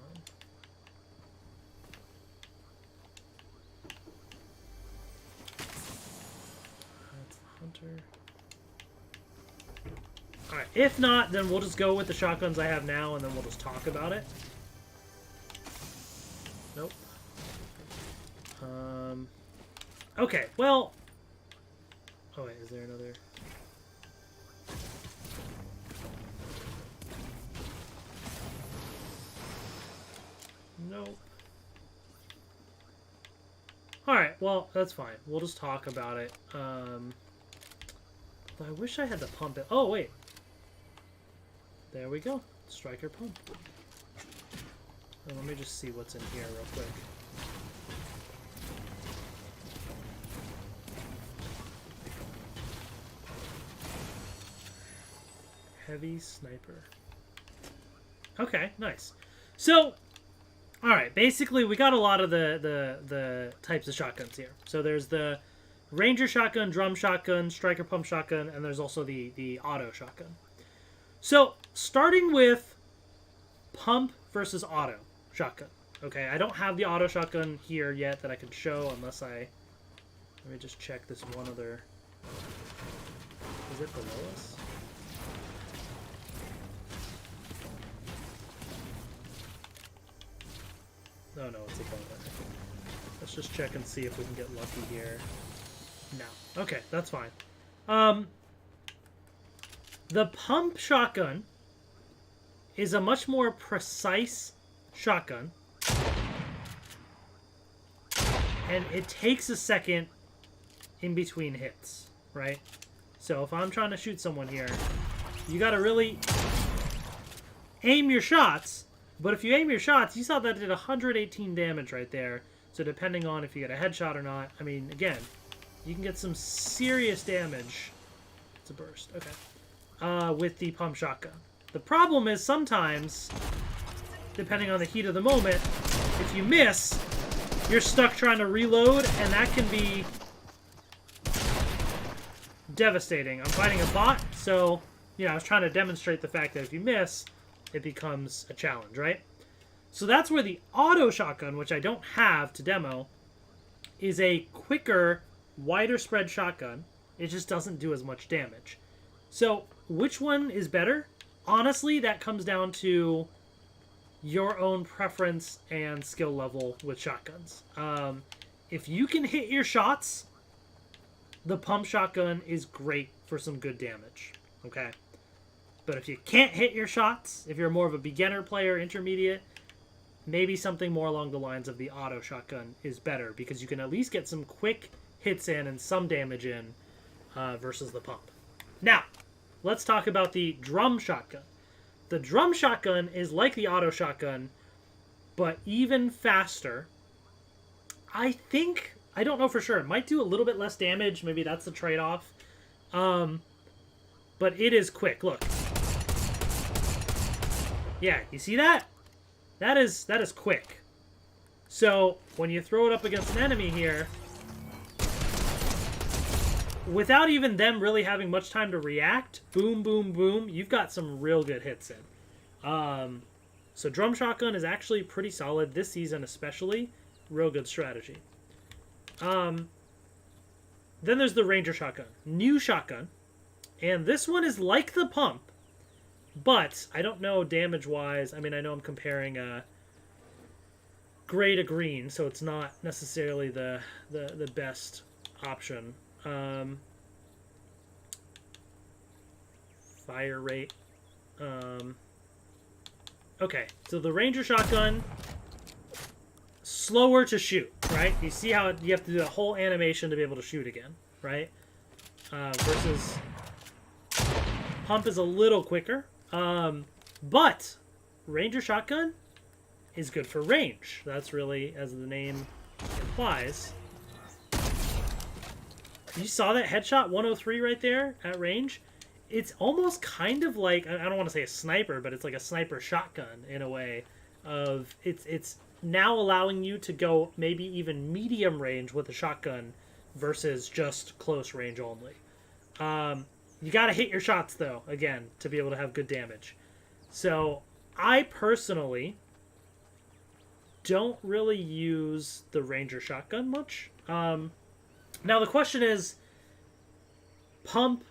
That's the hunter. Alright, if not, then we'll just go with the shotguns I have now, and then we'll just talk about it. Nope. Okay, well... Oh wait, is there another... Nope. Alright, well, that's fine. We'll just talk about it. I wish I had to pump it. Oh, wait. There we go. Striker pump. Let me just see what's in here real quick. Heavy sniper. Okay, nice. So, alright, basically we got a lot of the types of shotguns here. So there's the Ranger shotgun, drum shotgun, striker pump shotgun, and there's also the auto shotgun. So, starting with pump versus auto shotgun. Okay, I don't have the auto shotgun here yet that I can show unless I... Let me just check this one other... Is it below us? No, it's above it. Let's just check and see if we can get lucky here. No. Okay, that's fine. The pump shotgun is a much more precise shotgun. And it takes a second in between hits, right? So if I'm trying to shoot someone here, you gotta really aim your shots. But if you aim your shots, you saw that it did 118 damage right there. So depending on if you get a headshot or not, I mean, again, you can get some serious damage. It's a burst, okay. With the pump shotgun. The problem is sometimes, depending on the heat of the moment, if you miss, you're stuck trying to reload, and that can be devastating. I'm fighting a bot, so, you know, I was trying to demonstrate the fact that if you miss, it becomes a challenge, right? So that's where the auto shotgun, which I don't have to demo, is a quicker, wider spread shotgun. It just doesn't do as much damage. So which one is better? Honestly, that comes down to your own preference and skill level with shotguns. If you can hit your shots, the pump shotgun is great for some good damage, okay? But if you can't hit your shots, if you're more of a beginner player, intermediate, maybe something more along the lines of the auto shotgun is better, because you can at least get some quick hits in and some damage in versus the pump. Now, let's talk about the drum shotgun. The drum shotgun is like the auto shotgun, but even faster. I think, I don't know for sure, it might do a little bit less damage. Maybe that's the trade-off. But it is quick. Look. Yeah, you see that? That is quick. So, when you throw it up against an enemy here, without even them really having much time to react, boom, boom, boom, you've got some real good hits in. So drum shotgun is actually pretty solid this season, especially. Real good strategy. Then there's the Ranger shotgun. New shotgun. And this one is like the pump, but I don't know damage-wise. I mean, I know I'm comparing gray to green, so it's not necessarily the best option. Fire rate. Okay, so the Ranger shotgun, slower to shoot, right? You see how you have to do the whole animation to be able to shoot again, right? Versus pump is a little quicker. But Ranger shotgun is good for range. That's really, as the name implies. You saw that headshot 103 right there at range? It's almost kind of like, I don't want to say a sniper, but it's like a sniper shotgun in a way. It's now allowing you to go maybe even medium range with a shotgun versus just close range only. You got to hit your shots, though, again, to be able to have good damage. So I personally don't really use the Ranger shotgun much. Now the question is, pump.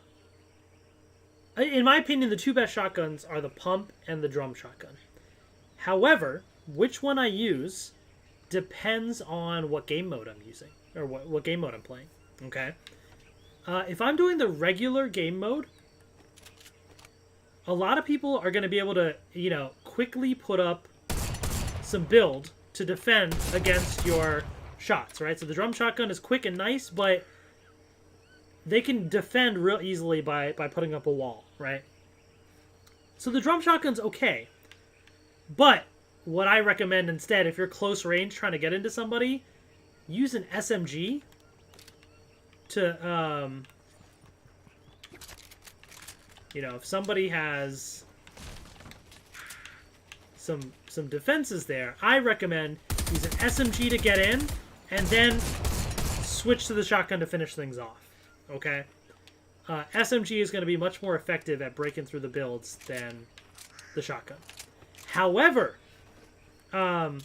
In my opinion, the two best shotguns are the pump and the drum shotgun. However, which one I use depends on what game mode I'm using, or what game mode I'm playing. Okay? If I'm doing the regular game mode, a lot of people are going to be able to, quickly put up some build to defend against your shots, right? So the drum shotgun is quick and nice, but they can defend real easily by putting up a wall, right? So the drum shotgun's okay. But what I recommend instead, if you're close range trying to get into somebody, use an SMG to, if somebody has some defenses there, I recommend use an SMG to get in and then switch to the shotgun to finish things off. Okay? SMG is going to be much more effective at breaking through the builds than the shotgun. However, and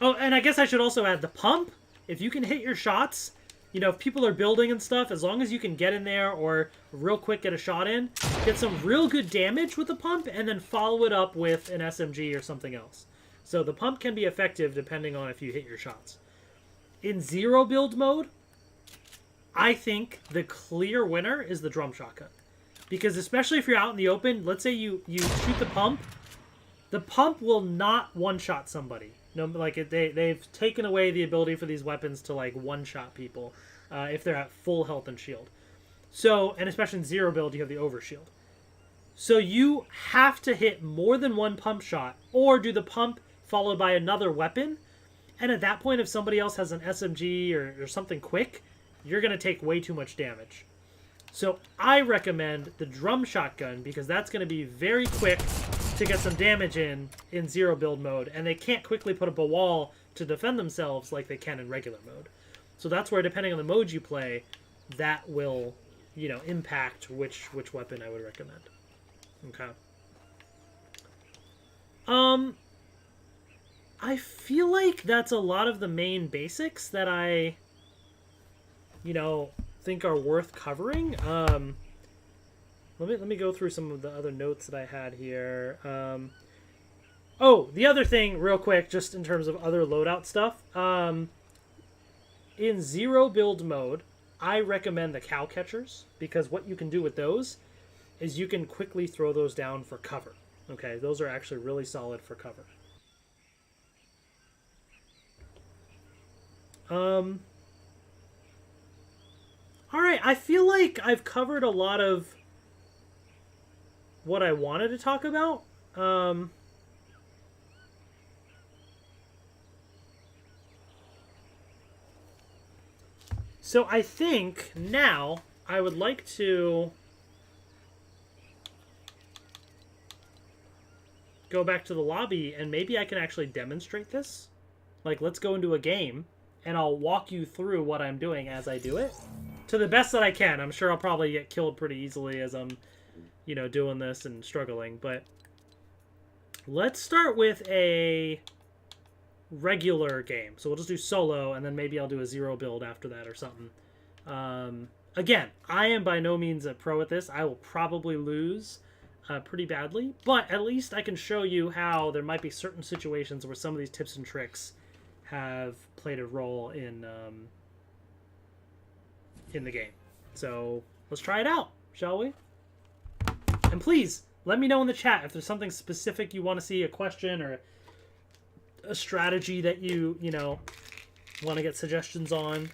I guess I should also add the pump. If you can hit your shots, if people are building and stuff, as long as you can get in there or real quick get a shot in, get some real good damage with the pump, and then follow it up with an SMG or something else. So the pump can be effective depending on if you hit your shots. In zero build mode, I think the clear winner is the drum shotgun. Because especially if you're out in the open, let's say you shoot the pump will not one-shot somebody. No, they've taken away the ability for these weapons to one-shot people if they're at full health and shield. So, and especially in zero build, you have the overshield. So you have to hit more than one pump shot, or do the pump followed by another weapon. And at that point, if somebody else has an SMG or something quick, you're going to take way too much damage. So I recommend the drum shotgun, because that's going to be very quick to get some damage in zero build mode, and they can't quickly put up a wall to defend themselves like they can in regular mode. So that's where, depending on the mode you play, that will, impact which weapon I would recommend. Okay. I feel like that's a lot of the main basics that I, think are worth covering. Let me go through some of the other notes that I had here. The other thing, real quick, just in terms of other loadout stuff. In zero build mode, I recommend the cow catchers, because what you can do with those is you can quickly throw those down for cover. Okay, those are actually really solid for cover. Alright, I feel like I've covered a lot of what I wanted to talk about. So I think now I would like to go back to the lobby and maybe I can actually demonstrate this. Like, let's go into a game and I'll walk you through what I'm doing as I do it to the best that I can. I'm sure I'll probably get killed pretty easily as I'm, you know, doing this and struggling, but let's start with a regular game. So we'll just do solo, and then maybe I'll do a 0 build after that or something. Again, I am by no means a pro at this. I will probably lose pretty badly, but at least I can show you how there might be certain situations where some of these tips and tricks have played a role in the game. So let's try it out, shall we? And please, let me know in the chat if there's something specific you want to see, a question or a strategy that you know, want to get suggestions on.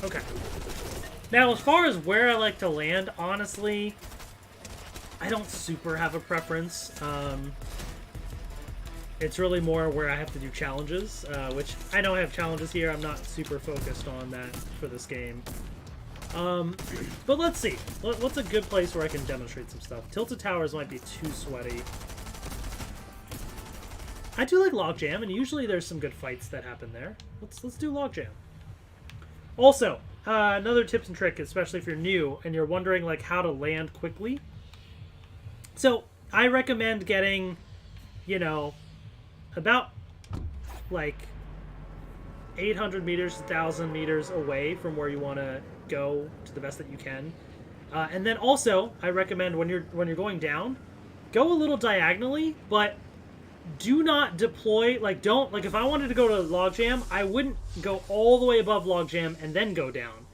Okay. Now, as far as where I like to land, honestly, I don't super have a preference. It's really more where I have to do challenges, which I know I have challenges here. I'm not super focused on that for this game. But let's see. What's a good place where I can demonstrate some stuff? Tilted Towers might be too sweaty. I do like Logjam, and usually there's some good fights that happen there. Let's do Logjam. Also, another tips and trick, especially if you're new and you're wondering like how to land quickly. So I recommend getting, you know, about like 800 meters, 1,000 meters away from where you want to go to the best that you can. And then also, I recommend when you're going down, go a little diagonally, but do not deploy, like don't, like if I wanted to go to Logjam, I wouldn't go all the way above Logjam and then go down.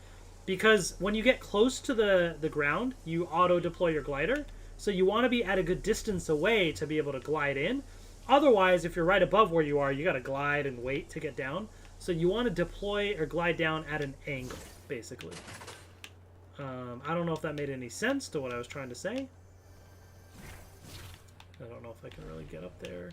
Because when you get close to the ground, you auto-deploy your glider. So you want to be at a good distance away to be able to glide in. Otherwise, if you're right above where you are, you got to glide and wait to get down. So you want to deploy or glide down at an angle, basically. I don't know if that made any sense to what I was trying to say. I don't know if I can really get up there.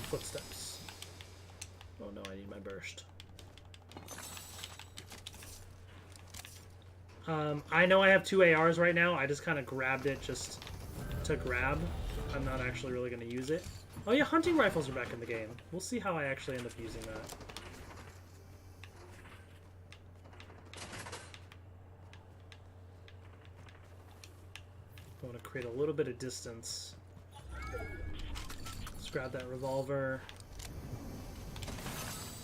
Footsteps. Oh no, I need my burst. I know I have 2 ARs right now. I just kind of grabbed it just to grab. I'm not actually really going to use it. Oh yeah, hunting rifles are back in the game. We'll see how I actually end up using that. I want to create a little bit of distance. Let's grab that revolver.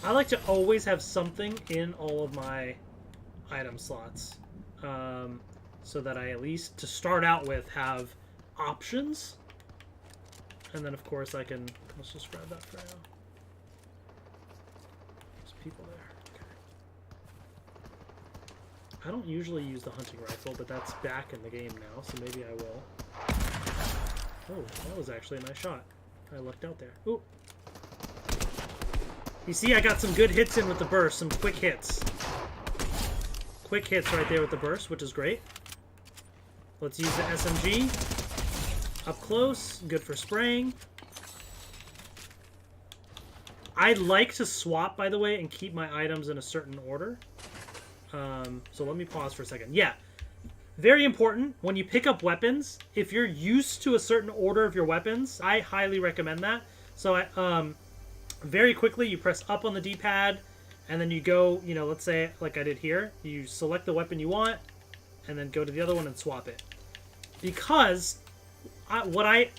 I like to always have something in all of my item slots. So that I at least, to start out with, have options. And then, of course, I can... Let's just grab that for now. There's people there. Okay. I don't usually use the hunting rifle, but that's back in the game now, so maybe I will. Oh, that was actually a nice shot. I lucked out there. Ooh. You see, I got some good hits in with the burst, some quick hits. Quick hits right there with the burst, which is great. Let's use the SMG. Up close, good for spraying. I like to swap, by the way, and keep my items in a certain order. So let me pause for a second. Yeah, very important. When you pick up weapons, if you're used to a certain order of your weapons, I highly recommend that. So very quickly, you press up on the D-pad, and then you go, you know, let's say, like I did here, you select the weapon you want, and then go to the other one and swap it. Because what I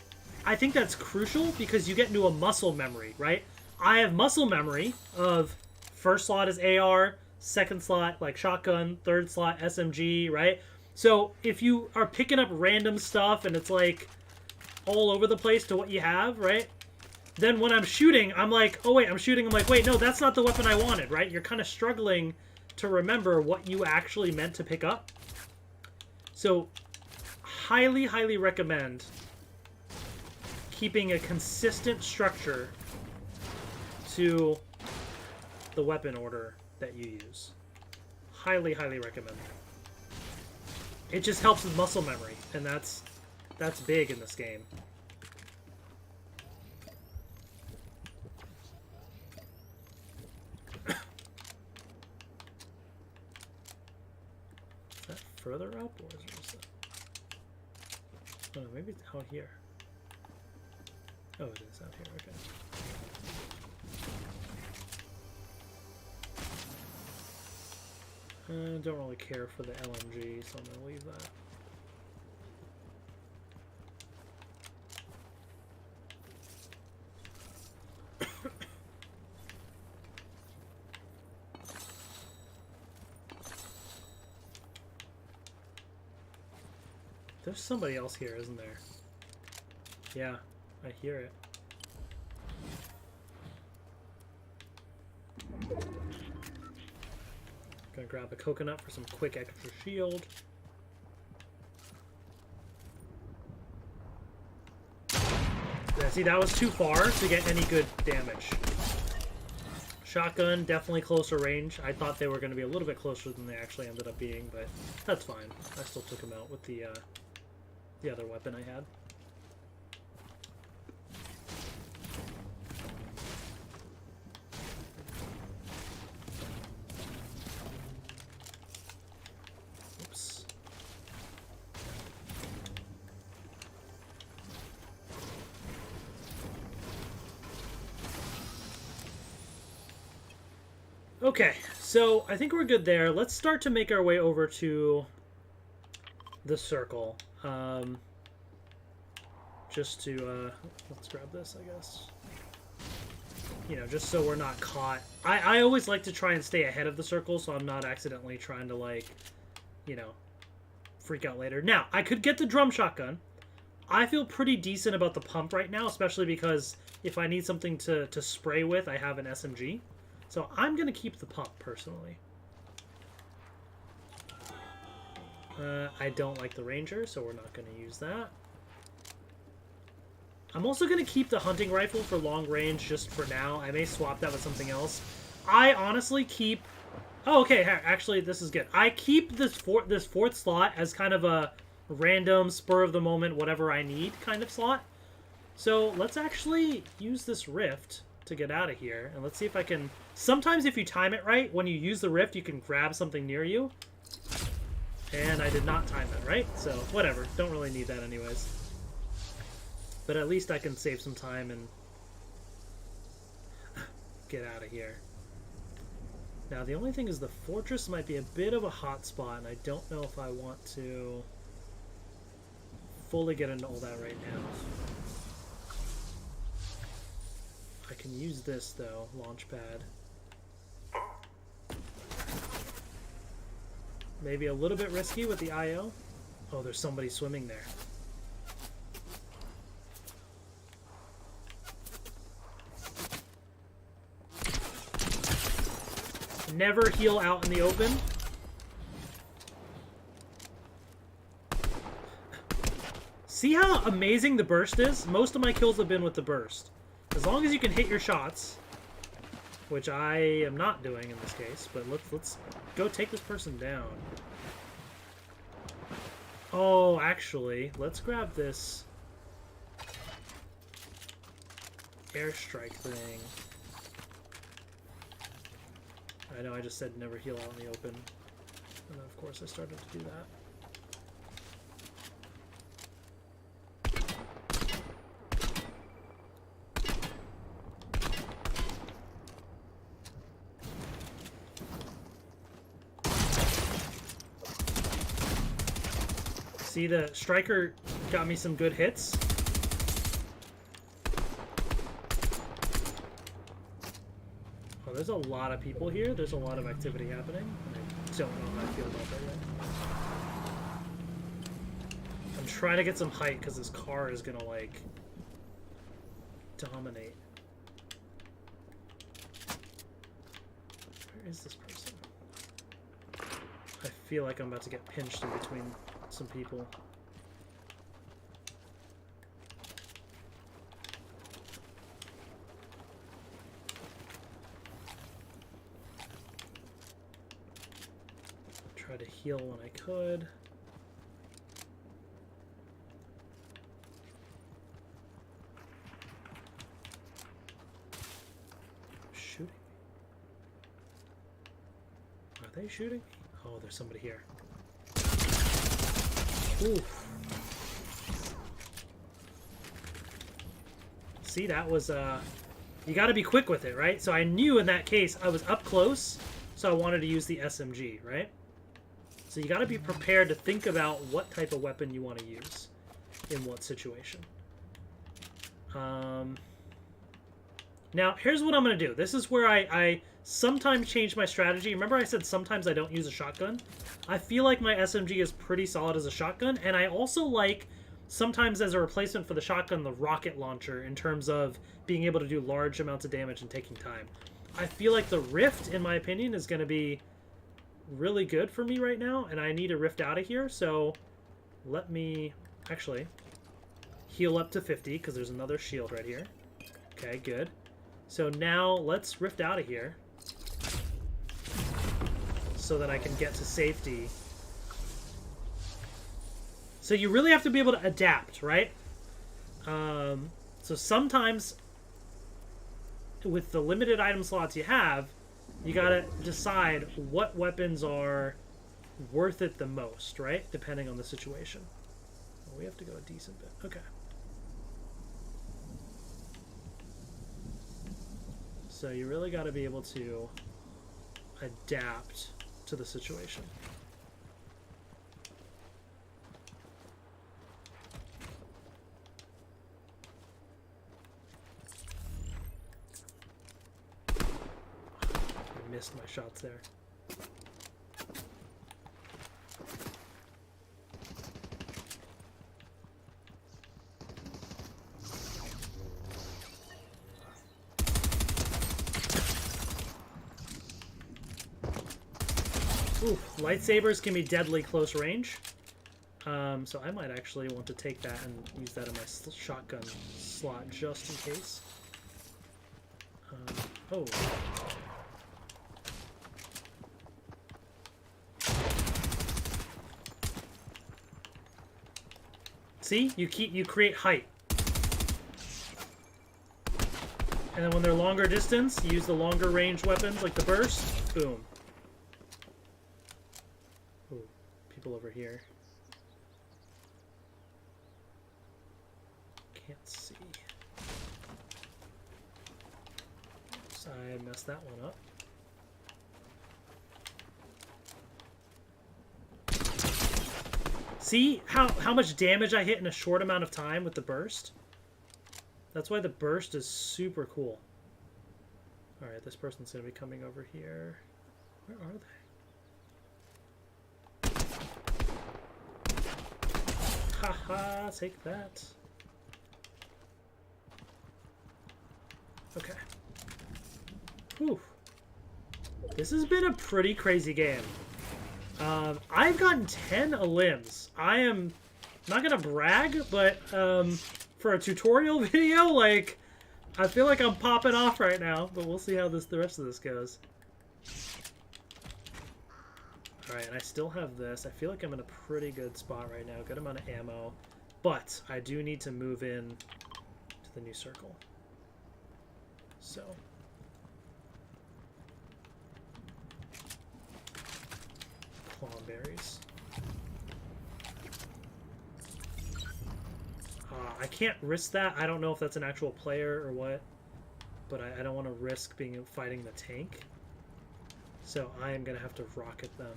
I think that's crucial because you get into a muscle memory, right? I have muscle memory of first slot is AR, second slot like shotgun, third slot SMG, right? So if you are picking up random stuff and it's like all over the place to what you have, right? Then when I'm shooting, I'm like, oh wait, I'm shooting. I'm like, wait, no, that's not the weapon I wanted, right? You're kind of struggling to remember what you actually meant to pick up. So highly, highly recommend keeping a consistent structure to the weapon order that you use. Highly, highly recommend that. It just helps with muscle memory, and that's big in this game. Is that further up, or is it just... Oh, maybe it's out here. Oh, it is out here, okay. Don't really care for the LMG, so I'm going to leave that. There's somebody else here, isn't there? Yeah, I hear it. Gonna grab a coconut for some quick extra shield. Yeah, see, that was too far to get any good damage. Shotgun, definitely closer range. I thought they were going to be a little bit closer than they actually ended up being, but that's fine. I still took them out with the other weapon I had. Oops. Okay, so I think we're good there. Let's start to make our way over to the circle. Just to, let's grab this, I guess. You know, just so we're not caught. I always like to try and stay ahead of the circle so I'm not accidentally trying to, like, you know, freak out later. Now, I could get the drum shotgun. I feel pretty decent about the pump right now, especially because if I need something to spray with, I have an SMG. So I'm going to keep the pump, personally. I don't like the Ranger, so we're not going to use that. I'm also going to keep the hunting rifle for long range just for now. I may swap that with something else. I honestly keep... Oh, okay, actually, this is good. I keep this fourth slot as kind of a random, spur-of-the-moment, whatever I need kind of slot. So let's actually use this rift to get out of here. And let's see if I can... Sometimes if you time it right, when you use the rift, you can grab something near you. And I did not time that right, so whatever. Don't really need that anyways. But at least I can save some time and get out of here. Now, the only thing is the fortress might be a bit of a hot spot, and I don't know if I want to fully get into all that right now. I can use this, though, launch pad. Maybe a little bit risky with the IO. Oh, there's somebody swimming there. Never heal out in the open. See how amazing the burst is? Most of my kills have been with the burst. As long as you can hit your shots, which I am not doing in this case, but let's go take this person down. Oh, actually, let's grab this airstrike thing. I know I just said never heal out in the open. And then of course I started to do that. See, the striker got me some good hits. there's a lot of people here. There's a lot of activity happening. I don't know how I feel about that yet. I'm trying to get some height because this car is gonna, like, dominate. Where is this person? I feel like I'm about to get pinched in between some people. Try to heal when I could. Shooting. Are they shooting? Oh, there's somebody here. Oof. See, that was, you gotta be quick with it, right? So I knew in that case I was up close, so I wanted to use the SMG, right? So you gotta be prepared to think about what type of weapon you want to use in what situation. Now, here's what I'm gonna do. This is where I sometimes change my strategy. Remember I said sometimes I don't use a shotgun? I feel like my SMG is pretty solid as a shotgun, and I also like, sometimes as a replacement for the shotgun, the rocket launcher in terms of being able to do large amounts of damage and taking time. I feel like the Rift, in my opinion, is going to be really good for me right now, and I need a Rift out of here, so let me actually heal up to 50, because there's another shield right here. Okay, good. So now let's Rift out of here so that I can get to safety. So you really have to be able to adapt, right? So sometimes with the limited item slots you have, you gotta decide what weapons are worth it the most, right? Depending on the situation. Well, we have to go a decent bit. Okay. So you really gotta be able to adapt to the situation. I missed my shots there. Ooh, lightsabers can be deadly close range. So I might actually want to take that and use that in my shotgun slot just in case. Oh. See? You create height. And then when they're longer distance, you use the longer range weapons like the burst. Boom. Ooh, people over here. Can't see. Oops, I messed that one up. See how much damage I hit in a short amount of time with the burst? That's why the burst is super cool. Alright, this person's going to be coming over here. Where are they? Haha, take that. Okay. Whew. This has been a pretty crazy game. I've gotten 10 limbs. I am not gonna brag, but for a tutorial video, like, I feel like I'm popping off right now. But we'll see how the rest of this goes. All right, and I still have this. I feel like I'm in a pretty good spot right now. Good amount of ammo, but I do need to move in to the new circle. So. Berries. I can't risk that. I don't know if that's an actual player or what, but I don't want to risk fighting the tank. So I am going to have to rocket them.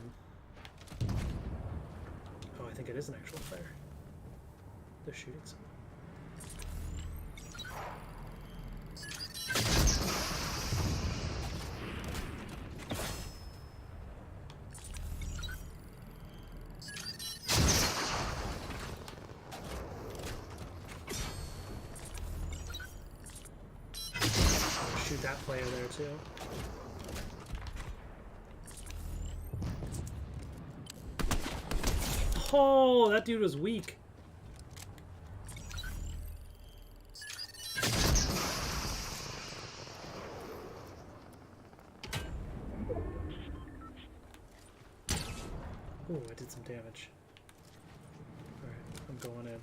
Oh, I think it is an actual player. They're shooting someone. that player there too. Oh, that dude was weak. Oh, I did some damage. Alright, I'm going in.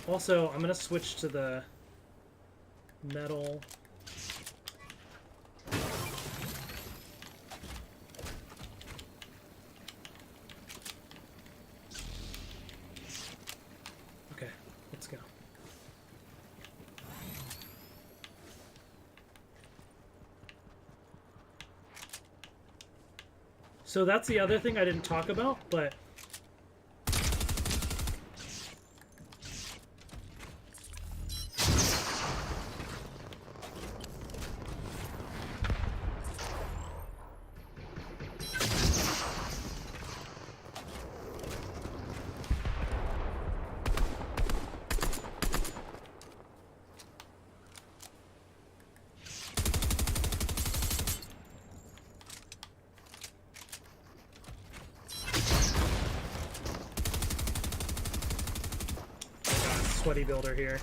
Also, I'm going to switch to the metal. Okay, let's go. So that's the other thing I didn't talk about, but sweaty builder here.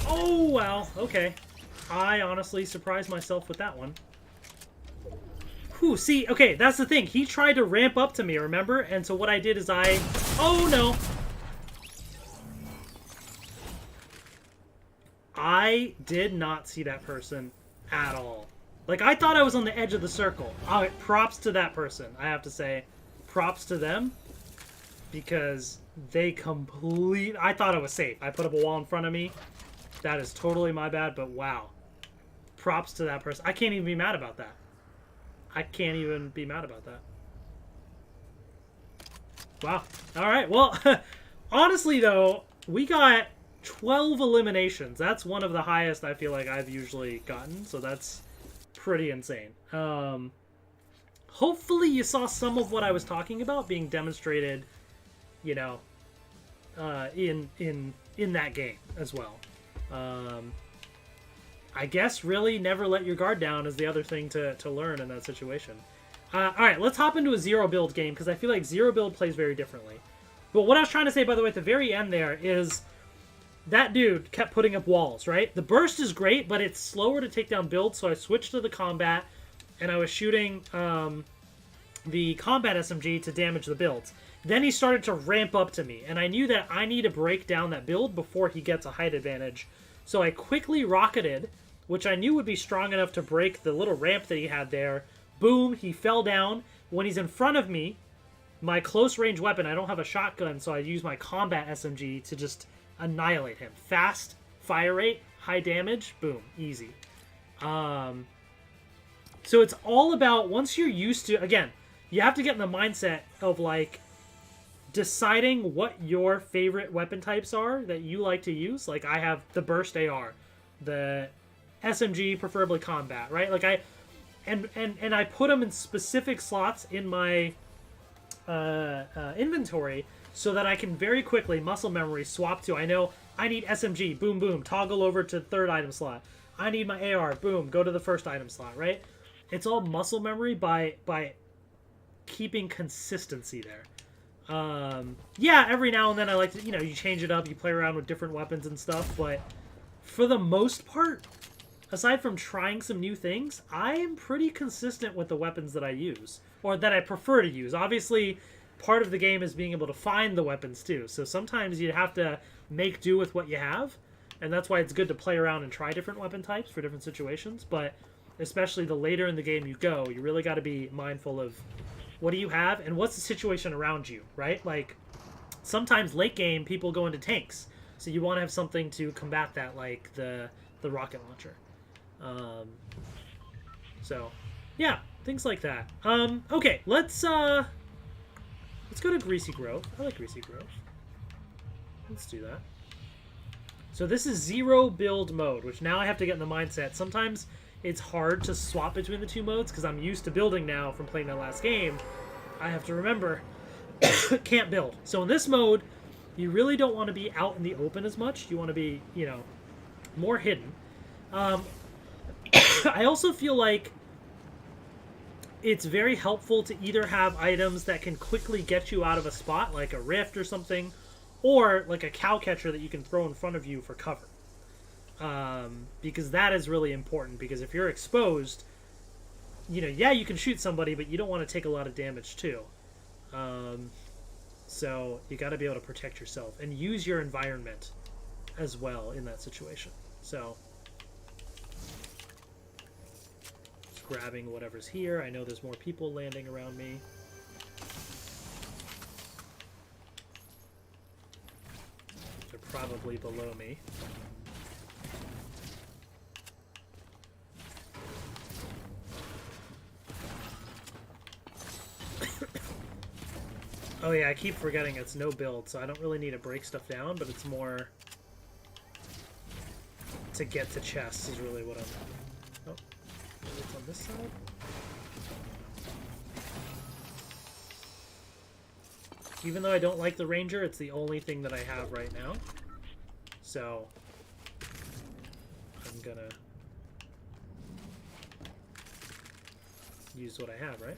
Oh, wow. Okay. I honestly surprised myself with that one. Whew, see, okay, that's the thing. He tried to ramp up to me, remember? And so what I did is I... Oh, no. I did not see that person at all. Like, I thought I was on the edge of the circle. Props to that person, I have to say. Props to them. Because they I thought I was safe. I put up a wall in front of me. That is totally my bad, but wow. Props to that person. I can't even be mad about that. I can't even be mad about that. Wow. Alright, well, honestly, though, we got 12 eliminations. That's one of the highest I feel like I've usually gotten, so that's pretty insane. Hopefully you saw some of what I was talking about being demonstrated, you know, in that game as well. I guess really never let your guard down is the other thing to learn in that situation. Alright, let's hop into a zero build game, because I feel like zero build plays very differently. But what I was trying to say, by the way, at the very end there is that dude kept putting up walls, right? The burst is great, but it's slower to take down builds, so I switched to the combat, and I was shooting the Combat Smg to damage the builds. Then he started to ramp up to me, and I knew that I need to break down that build before he gets a height advantage. So I quickly rocketed, which I knew would be strong enough to break the little ramp that he had there. Boom, he fell down. When he's in front of me, my close range weapon, I don't have a shotgun, so I use my Combat Smg to just annihilate him. Fast, fire rate, high damage, boom, easy. So it's all about, once you're used to, again, you have to get in the mindset of, like, deciding what your favorite weapon types are that you like to use. Like, I have the burst AR, the SMG, preferably combat, right? Like, I put them in specific slots in my inventory so that I can very quickly, muscle memory, swap to, I know I need SMG, boom, boom, toggle over to third item slot. I need my AR, boom, go to the first item slot, right? It's all muscle memory by keeping consistency there. Yeah, every now and then I like to, you change it up, you play around with different weapons and stuff, but for the most part, aside from trying some new things, I am pretty consistent with the weapons that I use, or that I prefer to use. Obviously, part of the game is being able to find the weapons too, so sometimes you have to make do with what you have, and that's why it's good to play around and try different weapon types for different situations, but especially the later in the game you go, you really got to be mindful of what do you have and what's the situation around you, right? Like, sometimes late game people go into tanks, so you want to have something to combat that, like the rocket launcher. So yeah, things like that. Okay, let's go to Greasy Grove. I like Greasy Grove. Let's do that. So this is 0 build mode, which now I have to get in the mindset. Sometimes it's hard to swap between the two modes because I'm used to building now from playing that last game. I have to remember, can't build. So in this mode, you really don't want to be out in the open as much. You want to be, you know, more hidden. I also feel like it's very helpful to either have items that can quickly get you out of a spot, like a rift or something, or like a cow catcher that you can throw in front of you for cover. Because that is really important, because if you're exposed, you know, yeah, you can shoot somebody, but you don't want to take a lot of damage too. So you got to be able to protect yourself and use your environment as well in that situation. So just grabbing whatever's here. I know there's more people landing around me. They're probably below me. Oh yeah, I keep forgetting it's no build, so I don't really need to break stuff down, but it's more to get to chests is really what I'm... Oh, it's on this side? Even though I don't like the Ranger, it's the only thing that I have right now. So, I'm gonna use what I have, right?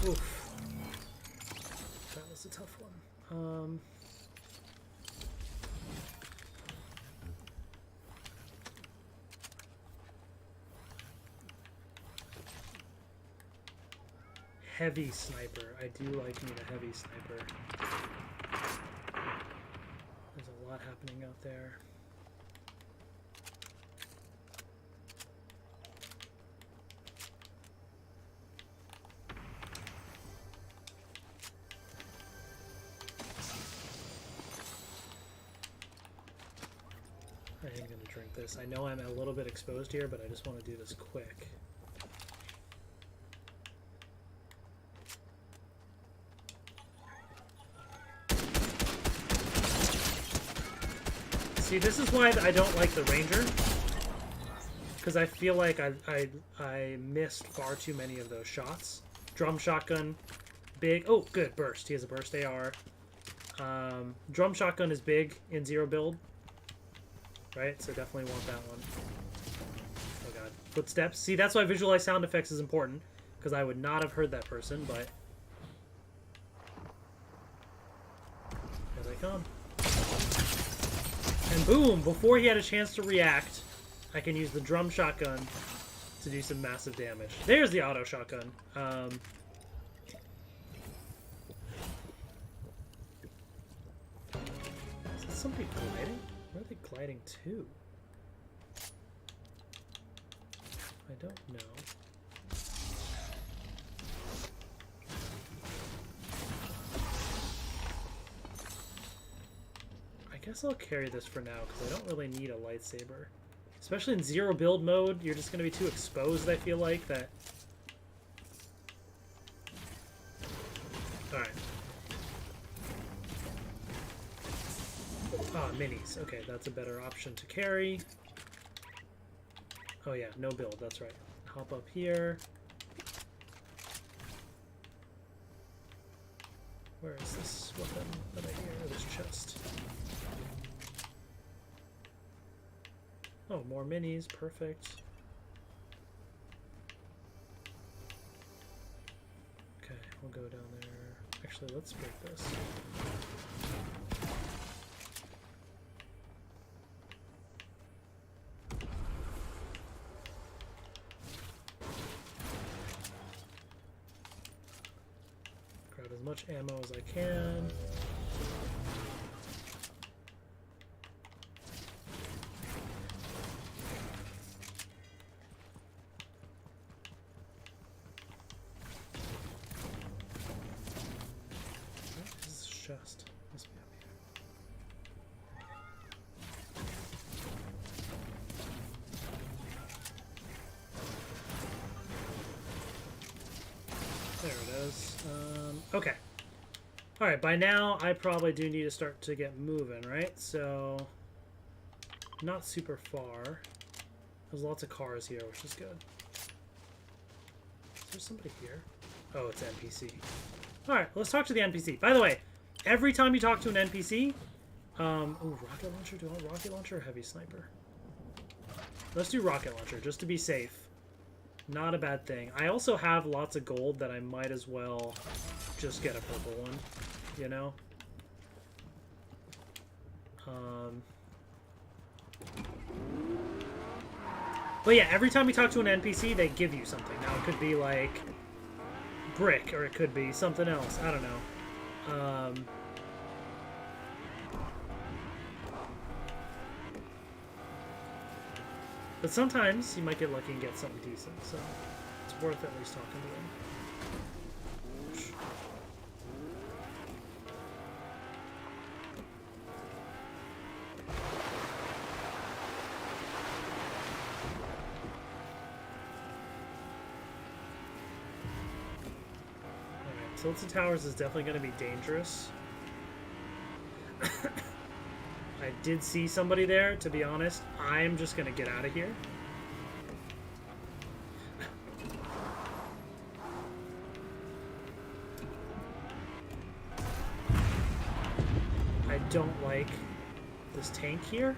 Oof. That was a tough one. Heavy sniper. I do like me a heavy sniper. There's a lot happening out there. I am going to drink this. I know I'm a little bit exposed here, but I just want to do this quick. See, this is why I don't like the Ranger, because I feel like I missed far too many of those shots. Drum shotgun, big. Oh, good, burst. He has a burst AR. Drum shotgun is big in 0 build. Right, so definitely want that one. Oh god. Footsteps. See, that's why visualize sound effects is important, because I would not have heard that person, but... Here they come. And boom! Before he had a chance to react, I can use the drum shotgun to do some massive damage. There's the auto shotgun. Is this somebody gliding? Where are they gliding to? I don't know. I guess I'll carry this for now, because I don't really need a lightsaber. Especially in 0 build mode, you're just going to be too exposed, I feel like, that... Alright. Ah, minis. Okay, that's a better option to carry. Oh yeah, no build, that's right. Hop up here. Where is this weapon that I hear? This chest. Oh, more minis. Perfect. Okay, we'll go down there. Actually, let's break this. much ammo as I can. What is this chest? Must be up here. There it is. Okay. Alright, by now I probably do need to start to get moving, right? So, not super far. There's lots of cars here, which is good. Is there somebody here? Oh, it's NPC. Alright, let's talk to the NPC. By the way, every time you talk to an NPC... oh, rocket launcher? Do I want rocket launcher or heavy sniper? Let's do rocket launcher, just to be safe. Not a bad thing. I also have lots of gold that I might as well just get a purple one, you know? But yeah, every time we talk to an NPC, they give you something. Now, it could be like brick, or it could be something else. I don't know. But sometimes you might get lucky and get something decent, so it's worth at least talking to them. Alright, Tilted Towers is definitely going to be dangerous. I did see somebody there, to be honest. I am just going to get out of here. I don't like this tank here.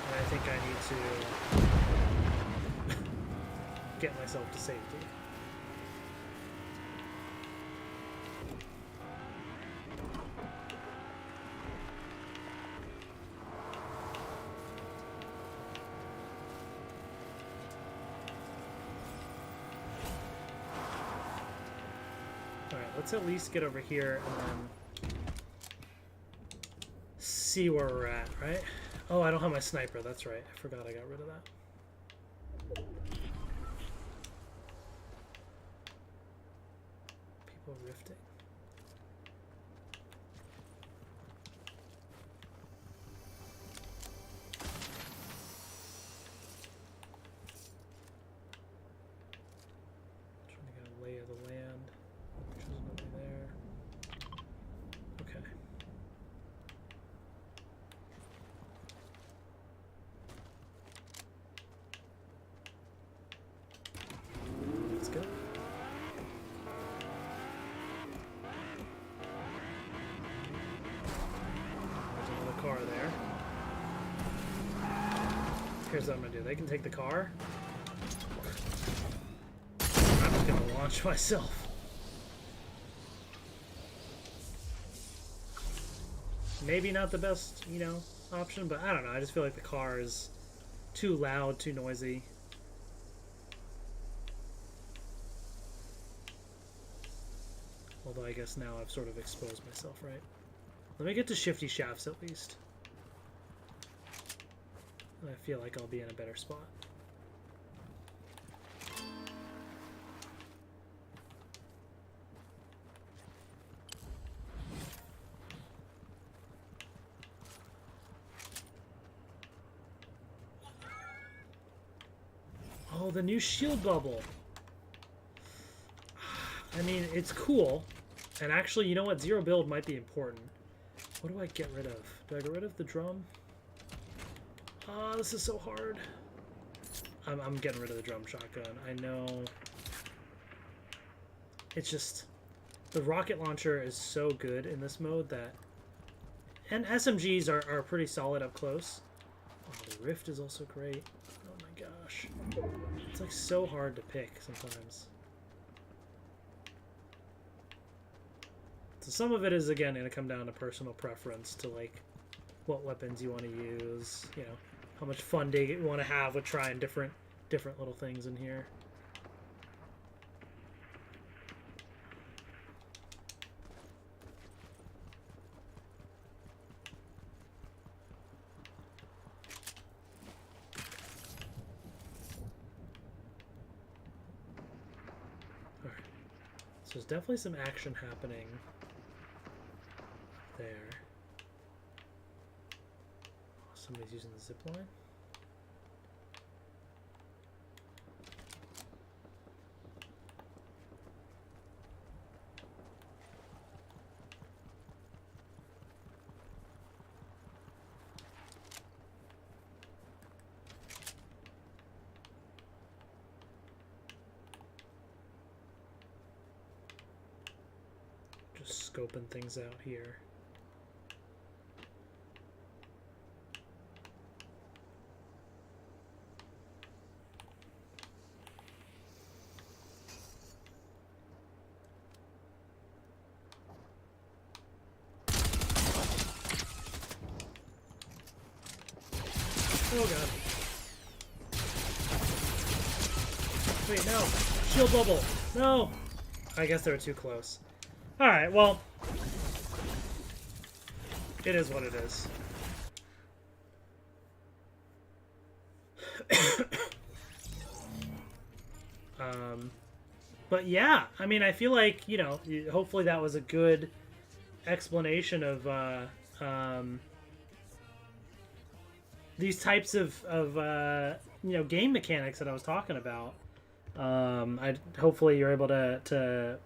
And I think I need to get myself to safety. Alright, let's at least get over here and then see where we're at, right? Oh, I don't have my sniper, that's right. I forgot I got rid of that. Rifting. Trying to get a lay of the land, which is over there. Okay. Let's go. Car there. Here's what I'm gonna do. They can take the car. I'm just gonna launch myself. Maybe not the best, you know, option, but I don't know. I just feel like the car is too loud, too noisy. Although I guess now I've sort of exposed myself, right? Let me get to shifty shafts at least. I feel like I'll be in a better spot. Oh, the new shield bubble. I mean, it's cool. And actually, you know what? Zero build might be important. What do I get rid of? Do I get rid of the drum? Ah, this is so hard. I'm getting rid of the drum shotgun. I know. It's just... The rocket launcher is so good in this mode that... And SMGs are pretty solid up close. Oh, the Rift is also great. Oh my gosh. It's like so hard to pick sometimes. So some of it is, again, going to come down to personal preference to, like, what weapons you want to use, you know, how much fun do you want to have with trying different little things in here. Alright. So there's definitely some action happening there. Oh, somebody's using the zip line. Just scoping things out here. Oh god. Wait, no. Shield bubble. No. I guess they were too close. Alright, well. It is what it is. But yeah, I mean, I feel like, you know, hopefully that was a good explanation of these types of you know, game mechanics that I was talking about. Hopefully you're able to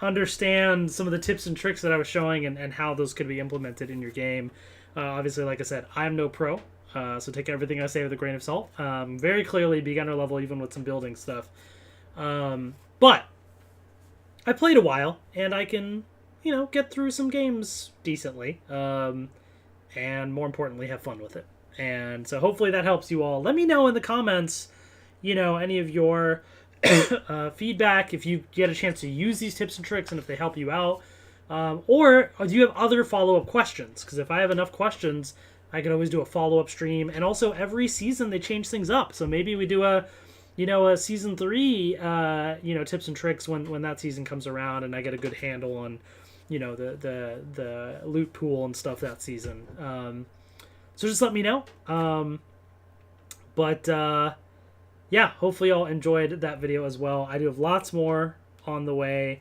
understand some of the tips and tricks that I was showing and how those could be implemented in your game. Obviously, like I said, I'm no pro, so take everything I say with a grain of salt. Very clearly beginner level, even with some building stuff. But I played a while, and I can, you know, get through some games decently, and more importantly, have fun with it. And so hopefully that helps you all. Let me know in the comments, you know, any of your feedback, if you get a chance to use these tips and tricks and if they help you out. Or do you have other follow-up questions? Because if I have enough questions, I can always do a follow-up stream. And also every season they change things up. So maybe we do a season 3, you know, tips and tricks when that season comes around and I get a good handle on, you know, the loot pool and stuff that season. So just let me know. Yeah, hopefully y'all enjoyed that video as well. I do have lots more on the way.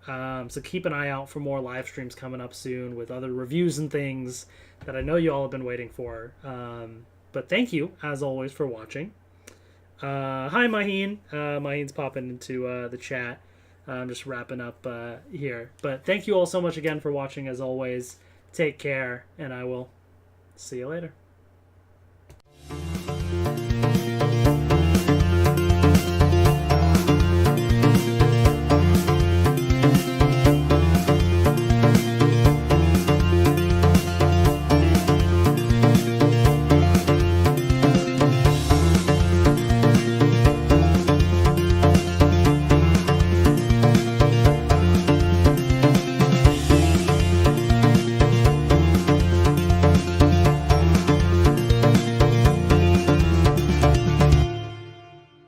So keep an eye out for more live streams coming up soon with other reviews and things that I know you all have been waiting for. But thank you, as always, for watching. Hi, Maheen. Maheen's popping into the chat. I'm just wrapping up here. But thank you all so much again for watching, as always. Take care, and I will see you later.